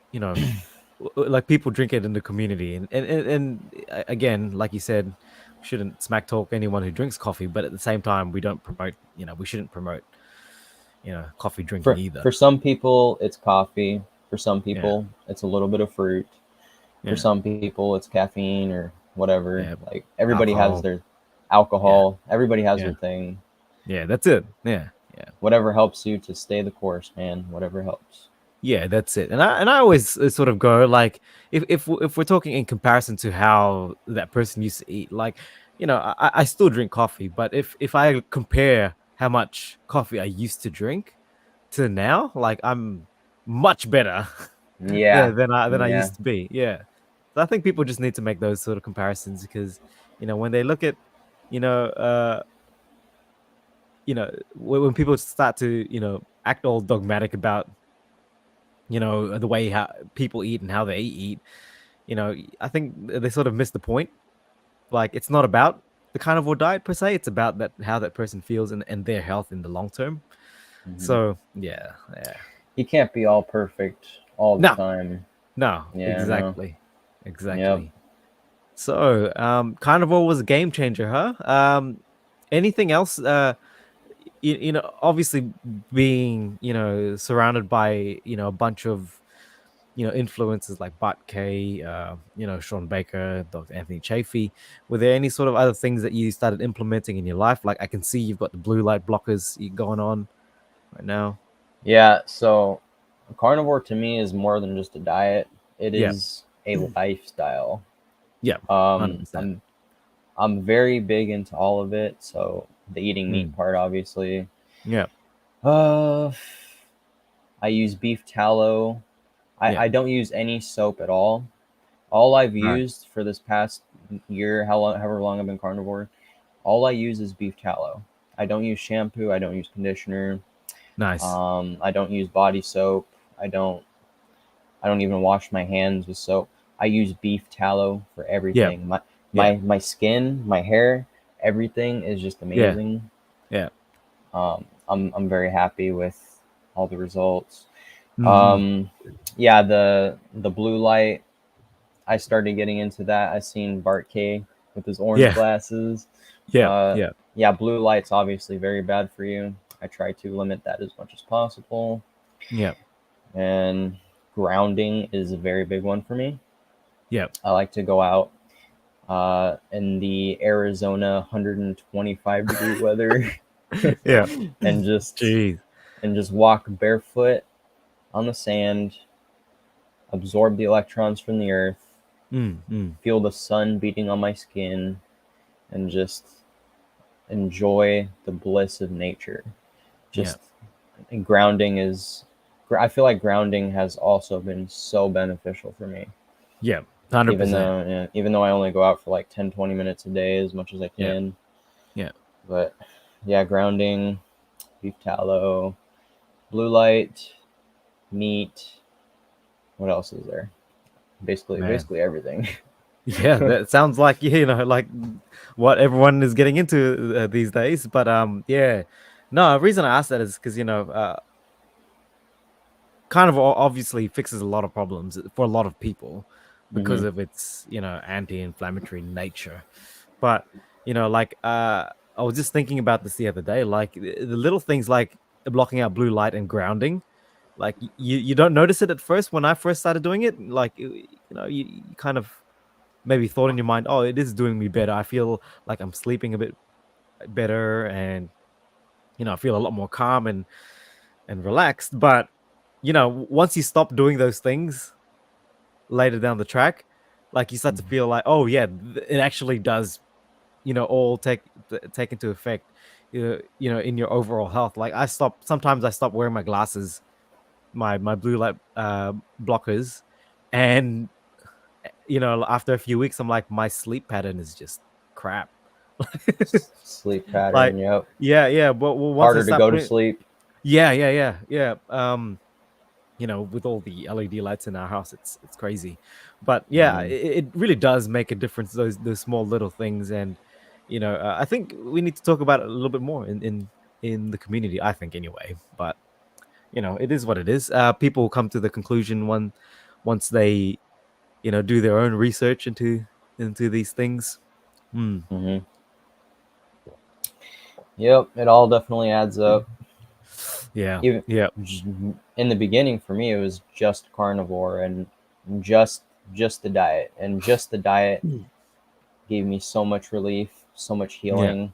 like people drink it in the community, again, like you said, we shouldn't smack talk anyone who drinks coffee, but at the same time, we don't promote. We shouldn't promote coffee drinking either. for some people, it's coffee. For some Yeah, people, it's a little bit of fruit. For yeah, some people, it's caffeine or whatever. yeah. Like everybody has Alcohol. their Yeah, alcohol. Everybody has yeah, their thing. yeah. That's it. Yeah, yeah. Whatever helps you to stay the course, man. Whatever helps. Yeah, that's it. And I always sort of go like, if we're talking in comparison to how that person used to eat, like, I still drink coffee, but if I compare how much coffee I used to drink to now, like I'm much better Yeah, than I yeah, used to be. Yeah. So I think people just need to make those sort of comparisons because, when they look at, you know, uh, when people start to, act all dogmatic about the way how people eat and how they eat, I think they sort of miss the point. Like it's not about the carnivore diet per se, it's about that how that person feels and their health in the long term. hmm. So yeah, yeah. You can't be all perfect all the No, time. no, Yeah, no. exactly, Yep. exactly. So carnivore was a game changer, huh? Anything else obviously being surrounded by a bunch of influences like Bart Kay, Sean Baker, Dr. Anthony Chafee. Were there any sort of other things that you started implementing in your life? Like I can see you've got the blue light blockers going on right now. Yeah, so carnivore to me is more than just a diet. It Yeah, is a lifestyle. yeah, Um, 100%. I'm I'm very big into all of it. So the eating meat Mm, part, obviously. yeah, Uh, I use beef tallow. yeah, I don't use any soap at all. All I've right, used for this past year, however long I've been carnivore, all I use is beef tallow. I don't use shampoo. I don't use conditioner. nice. I don't use body soap. I don't I don't even wash my hands with soap. I use beef tallow for Yeah, everything. yeah, My skin, my hair, everything is just yeah, amazing. yeah. I'm very happy with all the results. Mm-mm. Um, yeah, the blue light. I started getting into that. I seen Bart K with his orange Yeah, glasses. yeah, Uh, yeah, yeah, blue light's obviously very bad for you. I try to limit that as much as possible. yeah, And grounding is a very big one for me. yeah, I like to go out in the Arizona 125-degree weather yeah. and just Jeez. walk barefoot on the sand, absorb the electrons from the earth, Mm. feel the sun beating on my skin, and just enjoy the bliss of nature. Yeah, Just grounding is I feel like grounding has also been so beneficial for me. yeah. 100%. Even though I only go out for like 10, 20 minutes a day as much as I Yeah, can. yeah, But yeah, grounding, beef tallow, blue light, meat. What else is there? man. Basically everything. Yeah, that sounds like like what everyone is getting into these days. But yeah, no. The reason I asked that is because kind of obviously fixes a lot of problems for a lot of people because Hmm. of its anti-inflammatory nature. But like I was just thinking about this the other day, like the little things like blocking out blue light and grounding. Like you don't notice it at first. When I first started doing it, like you kind of maybe thought in your mind, oh, it is doing me better. I feel like I'm sleeping a bit better, and I feel a lot more calm and relaxed. But once you stop doing those things later down the track, like you start to feel like, oh yeah, it actually does, all take into effect, in your overall health. Like sometimes I stop wearing my glasses, my blue light blockers, and after a few weeks, I'm like, my sleep pattern is just crap. Sleep pattern. Like, Yep. yeah. But once I Harder to start go to putting, sleep. yeah. With all the LED lights in our house, it's crazy. But yeah, Hmm. it really does make a difference. Those small little things, and I think we need to talk about it a little bit more in the community. I think anyway. But it is what it is. People come to the conclusion once they do their own research into these things. Hmm. Hmm. Yep. It all definitely adds up. Yeah, Even yeah. in the beginning, for me, it was just carnivore and just just the diet, and just the diet Mm. gave me so much relief, so much Yeah. healing.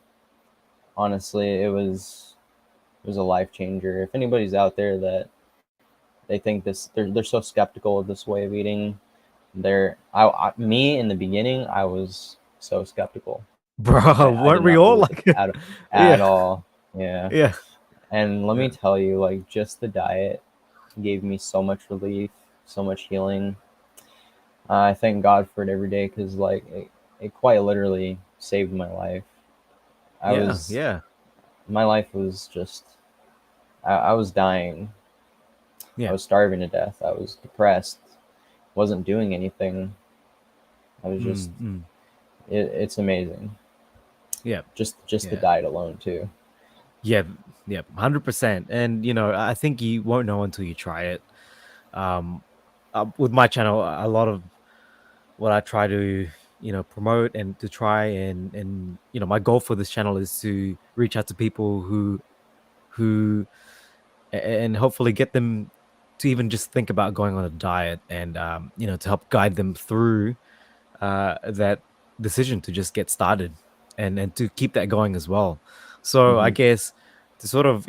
Honestly, it was a life changer. If anybody's out there that they think they're so skeptical of this way of eating, me in the beginning, I was so skeptical. Bro, I did weren't we not all believe it like at yeah, all. Yeah. yeah, And let me yeah. tell you, like, just the diet gave me so much relief, so much healing. I thank God for it every day because, like, it quite literally saved my life. I Yeah, was, yeah, my life was just, I was dying. I yeah. was starving to death. I was depressed. Wasn't doing anything. I was just, Mm, mm. it's amazing. Yeah, Just the yeah. diet alone, too. Yeah, yeah, 100%. And I think you won't know until you try it. Um, with my channel, a lot of what I try to, promote and to try and my goal for this channel is to reach out to people who and hopefully get them to even just think about going on a diet, and to help guide them through that decision to just get started, and to keep that going as well. So I Hmm. guess to sort of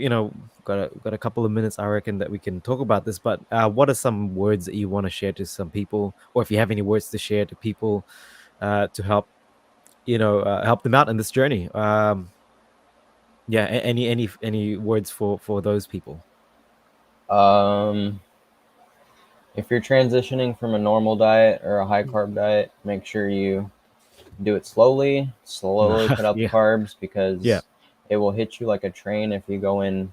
got a couple of minutes, I reckon, that we can talk about this. But what are some words that you want to share to some people, or if you have any words to share to people to help help them out in this journey? Yeah, any words for those people? Um, if you're transitioning from a normal diet or a high carb diet, make sure you do it slowly. Slowly cut out the Yeah, carbs yeah, because it will hit you like a train if you go in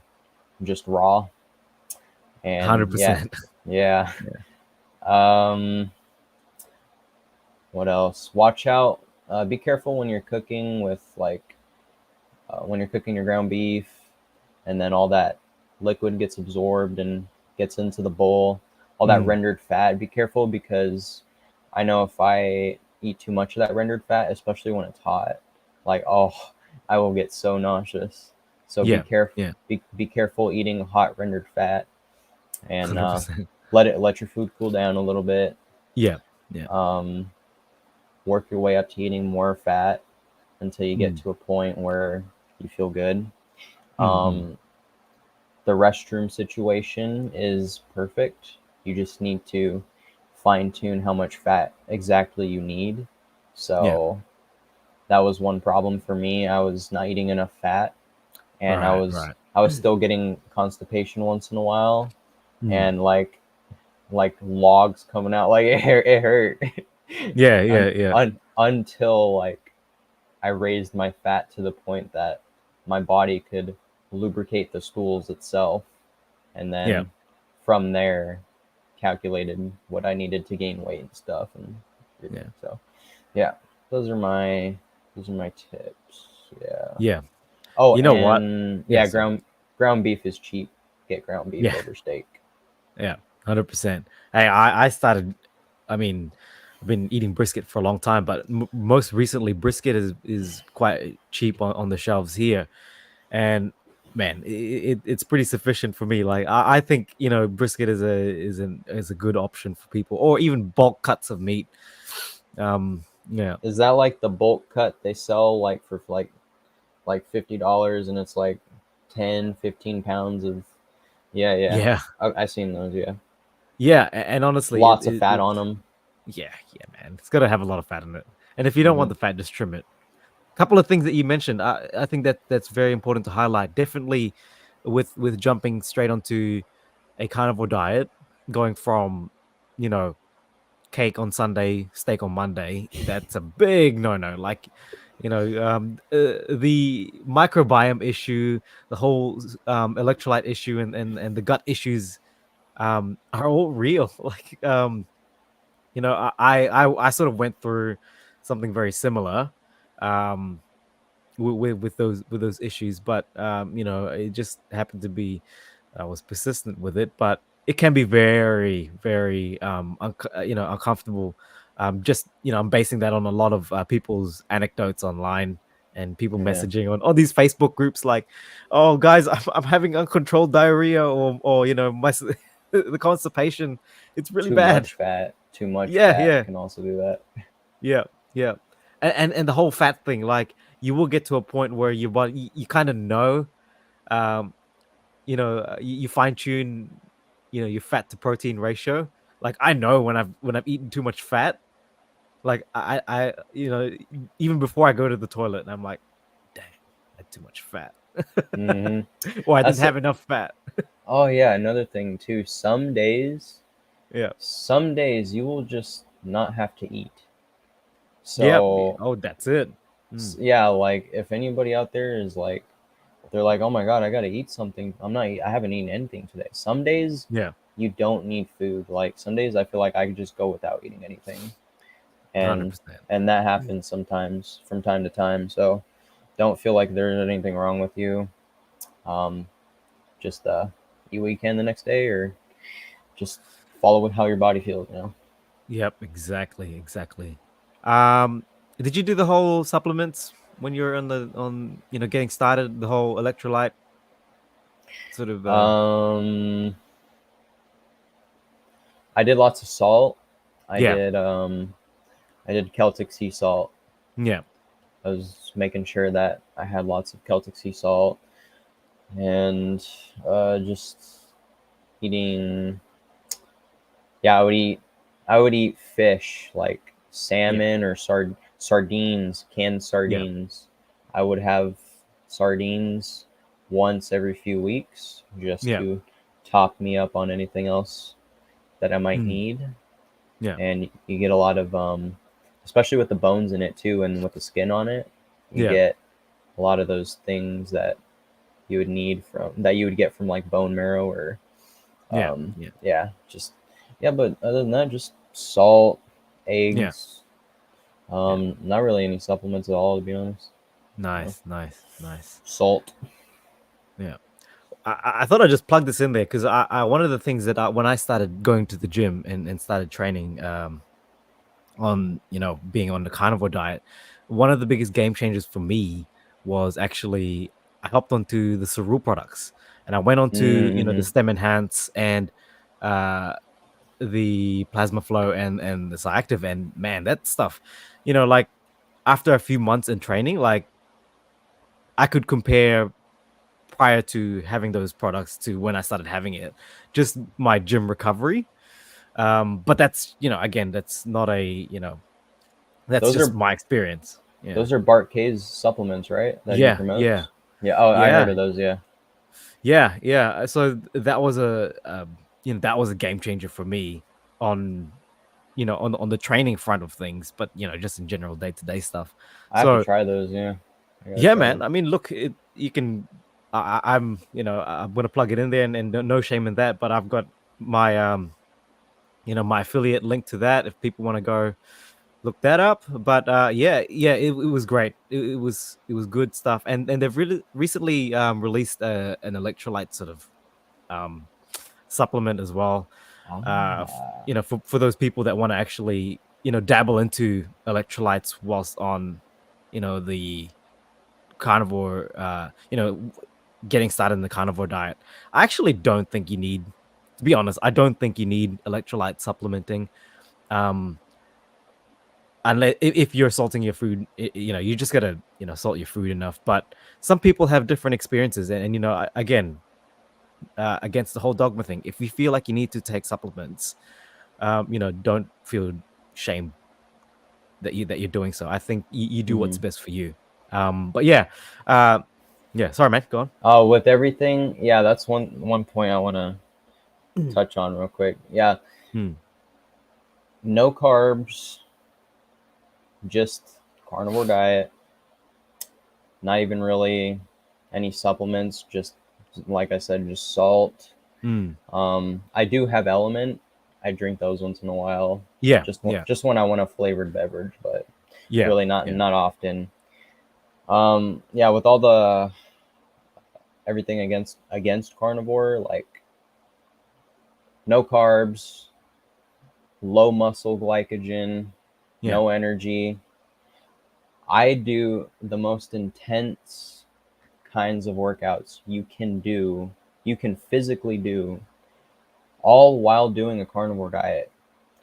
just raw. And yeah, 100%. yeah. Yeah. Um, what else? Watch out. Be careful when you're cooking with like when you're cooking your ground beef, and then all that liquid gets absorbed and gets into the bowl. All that Mm, rendered fat. Be careful because I know if I eat too much of that rendered fat, especially when it's hot, like oh, I will get so nauseous. So be yeah, careful. yeah, Be careful eating hot rendered fat, and 100%. let your food cool down a little bit. Yeah, yeah. Um, Work your way up to eating more fat until you get Mm, to a point where you feel good. mm, mm. Um, the restroom situation is perfect. You just need to fine tune how much fat exactly you need. Yeah, So that was one problem for me. I was not eating enough fat, and I right, was right. I was still getting constipation once in a while, Mm. and like logs coming out. Like it hurt. Yeah, yeah, yeah, Until like I raised my fat to the point that my body could lubricate the stools itself, and yeah, then from there calculated what I needed to gain weight and stuff and yeah. everything. So Yeah, those are my those are my tips. Yeah. Yeah. Oh, You know what? and Yeah, yeah, sorry. ground beef is cheap. Get ground beef Yeah. over steak. Yeah. 100%. Hey, I started. I mean, I've been eating brisket for a long time, but most recently, brisket is quite cheap on the shelves here, and man, it's pretty sufficient for me. Like I think brisket is a good option for people, or even bulk cuts of meat. Yeah, Is that like the bulk cut they sell like for like $50 and it's like 10, 15 pounds of yeah, yeah. yeah, I seen those, yeah. yeah. And honestly, Lots of fat on them. yeah, yeah, man, it's got to have a lot of fat in it. And if you don't want Hmm. the fat, just trim it. Couple of things that you mentioned, I think that's very important to highlight. Definitely, with jumping straight onto a carnivore diet, going from you know cake on Sunday, steak on Monday, that's a big no. Like, the microbiome issue, the whole electrolyte issue, and the gut issues are all real. Like, I sort of went through something very similar. Um, with those issues, but it just happened to be I was persistent with it, but it can be very, very uncomfortable. Just I'm basing that on a lot of people's anecdotes online and people Yeah. messaging on all these Facebook groups like, "Oh, guys, I'm having uncontrolled diarrhea, or the constipation. It's really bad." Too much Yeah, fat yeah, can also do that. yeah, yeah, and the whole fat thing, like you will get to a point where your body, you kind of know, um, you fine tune, your fat to protein ratio. Like I know when I've eaten too much fat. Like even before I go to the toilet, and I'm like, dang, I had too much fat, Hmm. or I didn't That's have enough fat. oh yeah, another thing too. Yeah, Some days you will just not have to eat. yeah. So Oh, that's it. Mm. yeah, like if anybody out there is like, they're like, oh my god, I gotta eat something. I haven't eaten anything today. Some days Yeah, you don't need food. Like some days I feel like I could just go without eating anything, hundred and percent. that happens sometimes from time to time. So don't feel like there's anything wrong with you. Um, just eat what you can the next day, or just follow with how your body feels. You know. Yep, exactly, exactly. Um, did you do the whole supplements when you're on getting started, the whole electrolyte sort of Um, I did lots of salt. I yeah, did I did Celtic sea salt. yeah, I was making sure that I had lots of Celtic sea salt, and just eating. Yeah, I would eat fish like yeah, salmon or sardines, canned yeah, sardines. I would have sardines once every few weeks just yeah, to top me up on anything else that I might mm, need. yeah, And you get a lot of especially with the bones in it too, and with the skin on it, you yeah, get a lot of those things that you would get from like bone marrow or yeah, yeah, yeah, just yeah. But other than that, just salt, yeah, eggs, yeah. not really any supplements at all, to be honest. Uh, Nice, nice, nice. Salt. Yeah. I thought I'd just plug this in there because one of the things that when I started going to the gym and started training, on being on the carnivore diet, one of the biggest game changers for me was actually I hopped onto the cereal products, and I went on to the Mm-hmm. stem enhance and uh the plasma flow and the Cyactive, and man, that stuff, like after a few months in training, like I could compare prior to having those products to when I started having it, just my gym recovery. But that's, again, that's not a, that's Those just are my experience. Yeah. Bart K's supplements, right? That he Yeah, yeah, promotes. Yeah. Oh, I heard yeah, of those. Yeah. yeah, yeah. So that was a game changer for me on on the training front of things, but just in general day to day stuff. I have to So try those. Yeah. I gotta yeah, try man. them. I mean, look, you can. I'm I'm gonna plug it in there, and no shame in that. But I've got my my affiliate link to that if people want to go look that up. But yeah, it was great. It was good stuff, and they've really recently released an electrolyte sort of um, supplement as well. Ah. For those people that want to actually dabble into electrolytes whilst on the carnivore, getting started in the carnivore diet. I actually don't think you need, to be honest, I don't think you need electrolyte supplementing. Um, unless if you're salting your food, you just gotta salt your food enough. But some people have different experiences, and again, against the whole dogma thing. If you feel like you need to take supplements, don't feel shame that you're doing so. I think you do what's Mhm. best for you. But yeah, uh, yeah. Sorry, man. Go With everything, yeah, that's one point I want to on. touch on real quick. Yeah, Hmm. no carbs, just carnivore diet, not even really any supplements, just like I said, just salt. Hmm. I do have Element. I drink those once in a while, Yeah. Yeah. just when I want a flavored beverage, but Yeah. really not Yeah. not often. Yeah, with all the everything against carnivore, like no carbs, low muscle glycogen, Yeah. no energy. I do the most intense kinds of workouts you can physically do, all while doing a carnivore diet,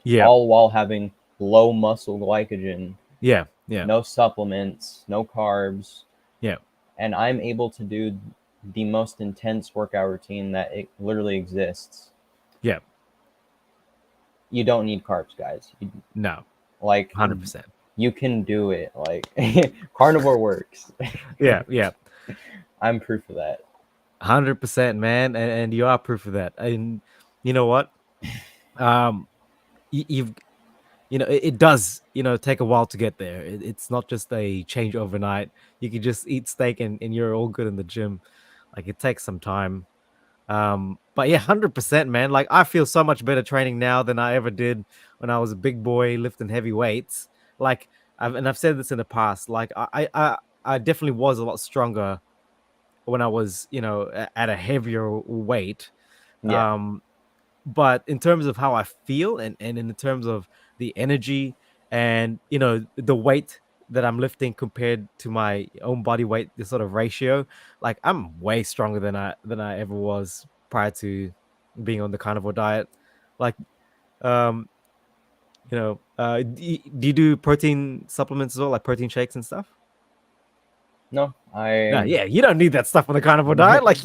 Yeah. all while having low muscle glycogen, Yeah. Yeah. no supplements, no carbs, Yeah. and I'm able to do the most intense workout routine that it literally exists. Yeah. You don't need carbs, guys. No. Like 100%. you can do it. Like carnivore works. Yeah. Yeah. I'm proof of that. 100%, man, and you are proof of that. And you know what? Um, you've it does take a while to get there. It's not just a change overnight. You can just eat steak and you're all good in the gym. Like it takes some time. But yeah, 100%, man. Like I feel so much better training now than I ever did when I was a big boy lifting heavy weights. Like I've said this in the past. Like I definitely was a lot stronger when I was at a heavier weight. Yeah. Um, but in terms of how I feel and in terms of the energy and the weight that I'm lifting compared to my own body weight, this sort of ratio, like I'm way stronger than I ever was prior to being on the carnivore diet. Like, um, do you do protein supplements as well, like protein shakes and stuff? No, No, I yeah, you don't need that stuff on the carnivore diet. Like,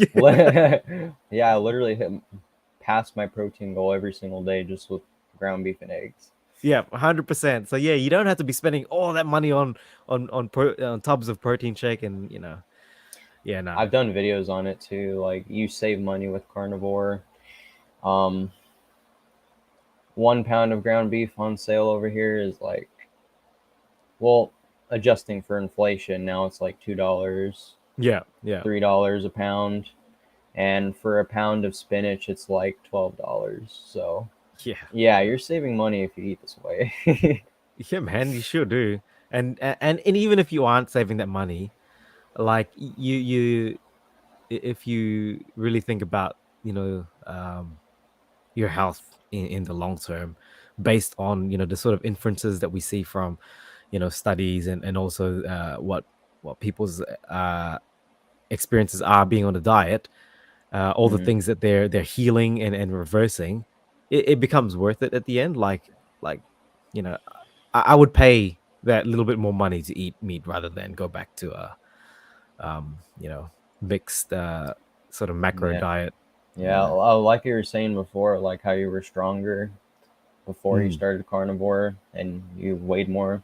yeah, I literally hit past my protein goal every single day just with ground beef and eggs. yeah, 100%. So yeah, you don't have to be spending all that money on tubs of protein shake and yeah, no. I've done videos on it too. Like you save money with carnivore. Um, 1 pound of ground beef on sale over here is like, well, adjusting for inflation, now it's like $2, Yeah, yeah, $3 a pound, and for a pound of spinach, it's like $12. So yeah, yeah, yeah, you're saving money if you eat this way. yeah, man. You sure do. And even if you aren't saving that money, like if you really think about your health in the long term, based on the sort of inferences that we see from studies and also what people's experiences are being on a diet, all the Mhm. things that they're healing and reversing, it becomes worth it at the end. Like you know, I would pay that little bit more money to eat meat rather than go back to a mixed sort of macro Yeah. diet. Yeah, Yeah. like you were saying before, like how you were stronger before you Mm, started carnivore and you weighed more.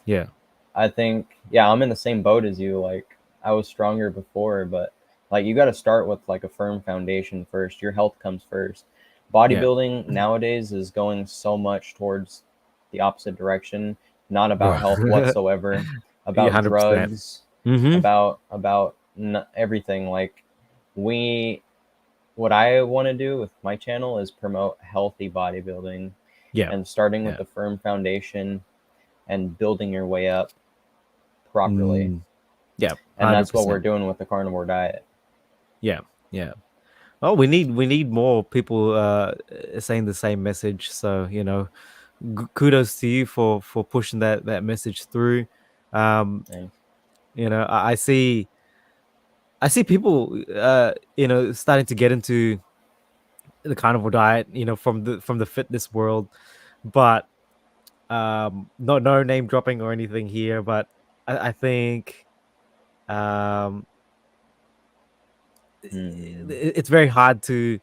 yeah. I think, yeah, I'm in the same boat as you. Like, I was stronger before, but like, you got to start with like a firm foundation first. Your health comes first. Yeah. Bodybuilding nowadays is going so much towards the opposite direction, not about health whatsoever, Yeah, about 100%. drugs, Mhm. about everything. Like, we what I want to do with my channel is promote healthy bodybuilding Yeah. and starting with Yeah. a firm foundation. and building your way up properly. Mm, yeah, And hundred that's what we're percent. doing with the carnivore diet. Yeah, yeah. Oh, we need more people saying the same message. So kudos to you for pushing that message through. Um, Thanks. I see people starting to get into the carnivore diet, from the fitness world, but no name dropping or anything here, but I think um Hmm. it's very hard to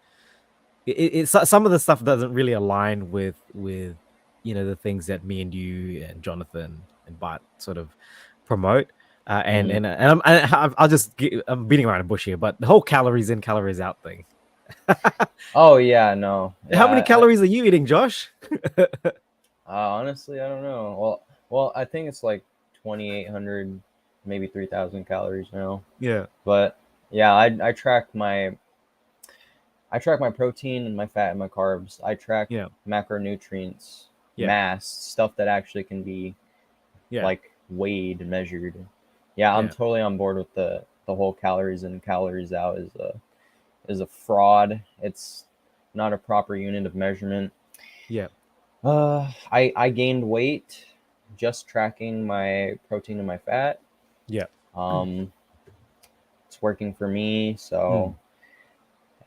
some of the stuff doesn't really align with the things that me and you and Jonathan and Bart sort of promote. And Hmm. and and I'm beating around the bush here, but the whole calories in, calories out thing. Oh yeah, no, How many yeah. calories are you eating, Josh? Honestly, I don't know. Well, I think it's like 2,800, maybe 3,000 calories now. Yeah, But yeah, I track my protein and my fat and my carbs. I track yeah, macronutrients, yeah, mass stuff that actually can be yeah, like weighed and measured. Yeah, I'm yeah, totally on board with the whole calories in, calories out is a fraud. It's not a proper unit of measurement. yeah, I gained weight just tracking my protein and my fat. yeah. Um, it's working for me. So, Mm,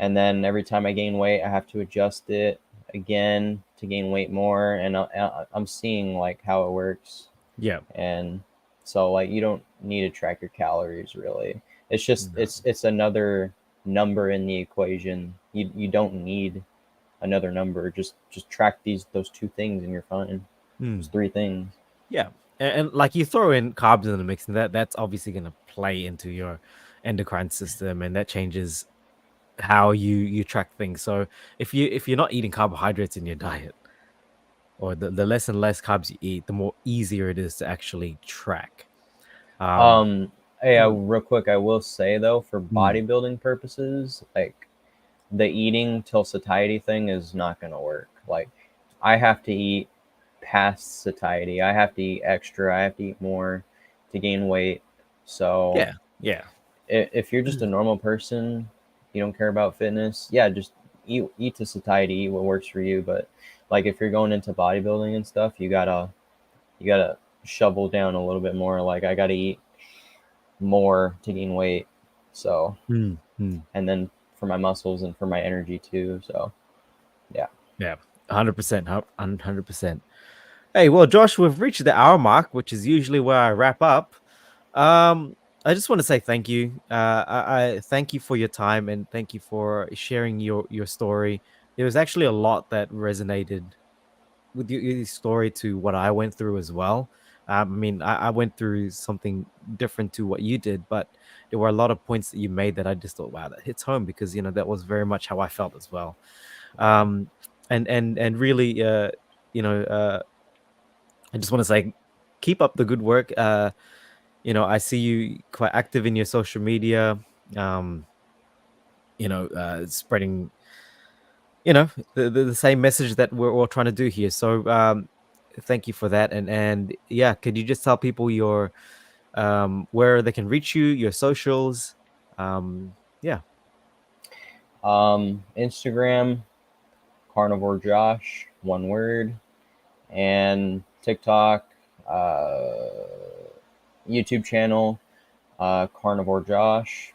and then every time I gain weight, I have to adjust it again to gain weight more, and I'm seeing like how it works. yeah. And so like you don't need to track your calories really. It's just No. it's another number in the equation. You don't need another number. Just track those two things and you're fine. Those Mm, three things. yeah. And like you throw in carbs in the mix, and that's obviously going to play into your endocrine system, and that changes how you track things. So if you're not eating carbohydrates in your diet, or the less and less carbs you eat, the more easier it is to actually track. Um, Um, hey, mm, real quick, I will say though, for mm, bodybuilding purposes, like the eating till satiety thing is not gonna work. Like, I have to eat past satiety. I have to eat extra. I have to eat more to gain weight. So yeah, yeah, if you're just a normal person, you don't care about fitness, yeah, just eat to satiety, eat what works for you. But like if you're going into bodybuilding and stuff, you gotta shovel down a little bit more. Like I gotta eat more to gain weight. So mm, mm, and then for my muscles and for my energy too. So yeah. yeah, 100%, 100%. Hey, well, Josh, we've reached the hour mark, which is usually where I wrap up. Um, I just want to say thank you. I thank you for your time, and thank you for sharing your story. There was actually a lot that resonated with your story to what I went through as well. I mean, I went through something different to what you did, but there were a lot of points that you made that I just thought, wow, that hits home, because that was very much how I felt as well. Wow. And really, you know, uh, I just want to say, keep up the good work. I see you quite active in your social media. Um, spreading the same message that we're all trying to do here. So thank you for that. And yeah, could you just tell people your where they can reach you, your socials? Yeah. Instagram, carnivore Josh, one word, and TikTok, uh, YouTube channel, carnivore Josh,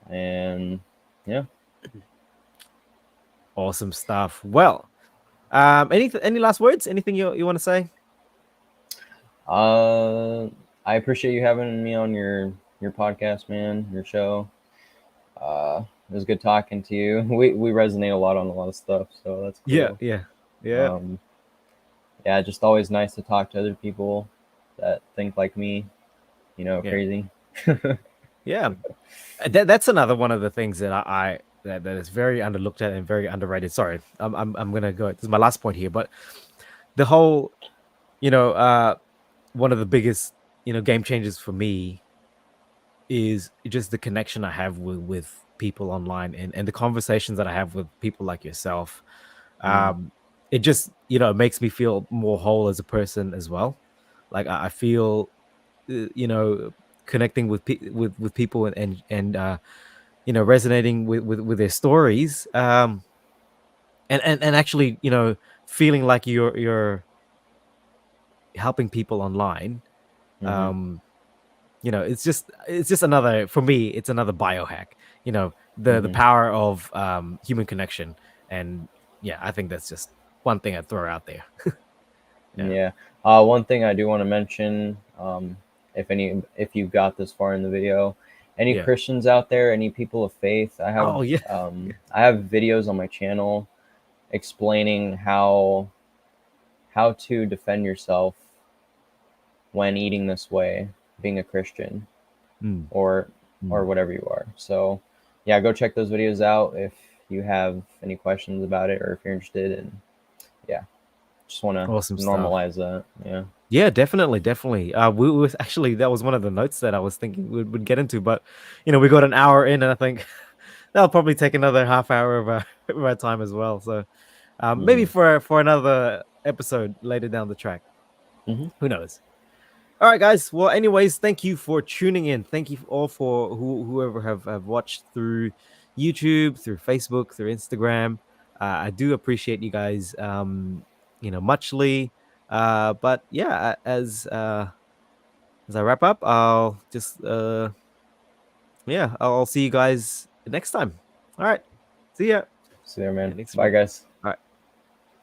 and yeah. Awesome stuff. Well, any last words? Anything you want to say? Uh, I appreciate you having me on your podcast, man. Your show. It was good talking to you. We resonate a lot on a lot of stuff, so that's Yeah, cool. yeah, yeah, Um, yeah, just always nice to talk to other people that think like me. yeah, Crazy. yeah. That's another one of the things that that is very underlooked at and very underrated. Sorry, I'm gonna go. This is my last point here, but the whole, you know, uh, one of the biggest, game changers for me is just the connection I have with people online, and the conversations that I have with people like yourself. Mm, Um, it just, makes me feel more whole as a person as well. Like I feel, you know, connecting with with people and you know, resonating with their stories, and actually, you know, feeling like you're helping people online. Mm-hmm. um you know, it's just another, for me it's another biohack, you know, the Mm-hmm. power of human connection. And yeah, I think that's just one thing I'd throw out there. Yeah. Yeah. One thing I do want to mention, if you got this far in the video, any Yeah. Christians out there, any people of faith, Oh yeah. Yeah. I have videos on my channel explaining how to defend yourself when eating this way, being a Christian, Mm, or mm. whatever you are. So yeah, go check those videos out if you have any questions about it or if you're interested. And yeah, just want to Awesome stuff. normalize that. Yeah. Yeah, definitely, definitely. We was actually, that was one of the notes that I was thinking would get into, but you know, we got an hour in, and I think that'll probably take another half hour of our, of our time as well. So maybe Mm-hmm. for another episode later down the track. Mm-hmm. Who knows? All right, guys. Well, anyways, thank you for tuning in. Thank you all for whoever have watched through YouTube, through Facebook, through Instagram. I do appreciate you guys. You know, muchly. But yeah, as I wrap up, I'll just yeah, I'll see you guys next time. All right, see ya. See you there, man. Thanks, Bye, bro. guys.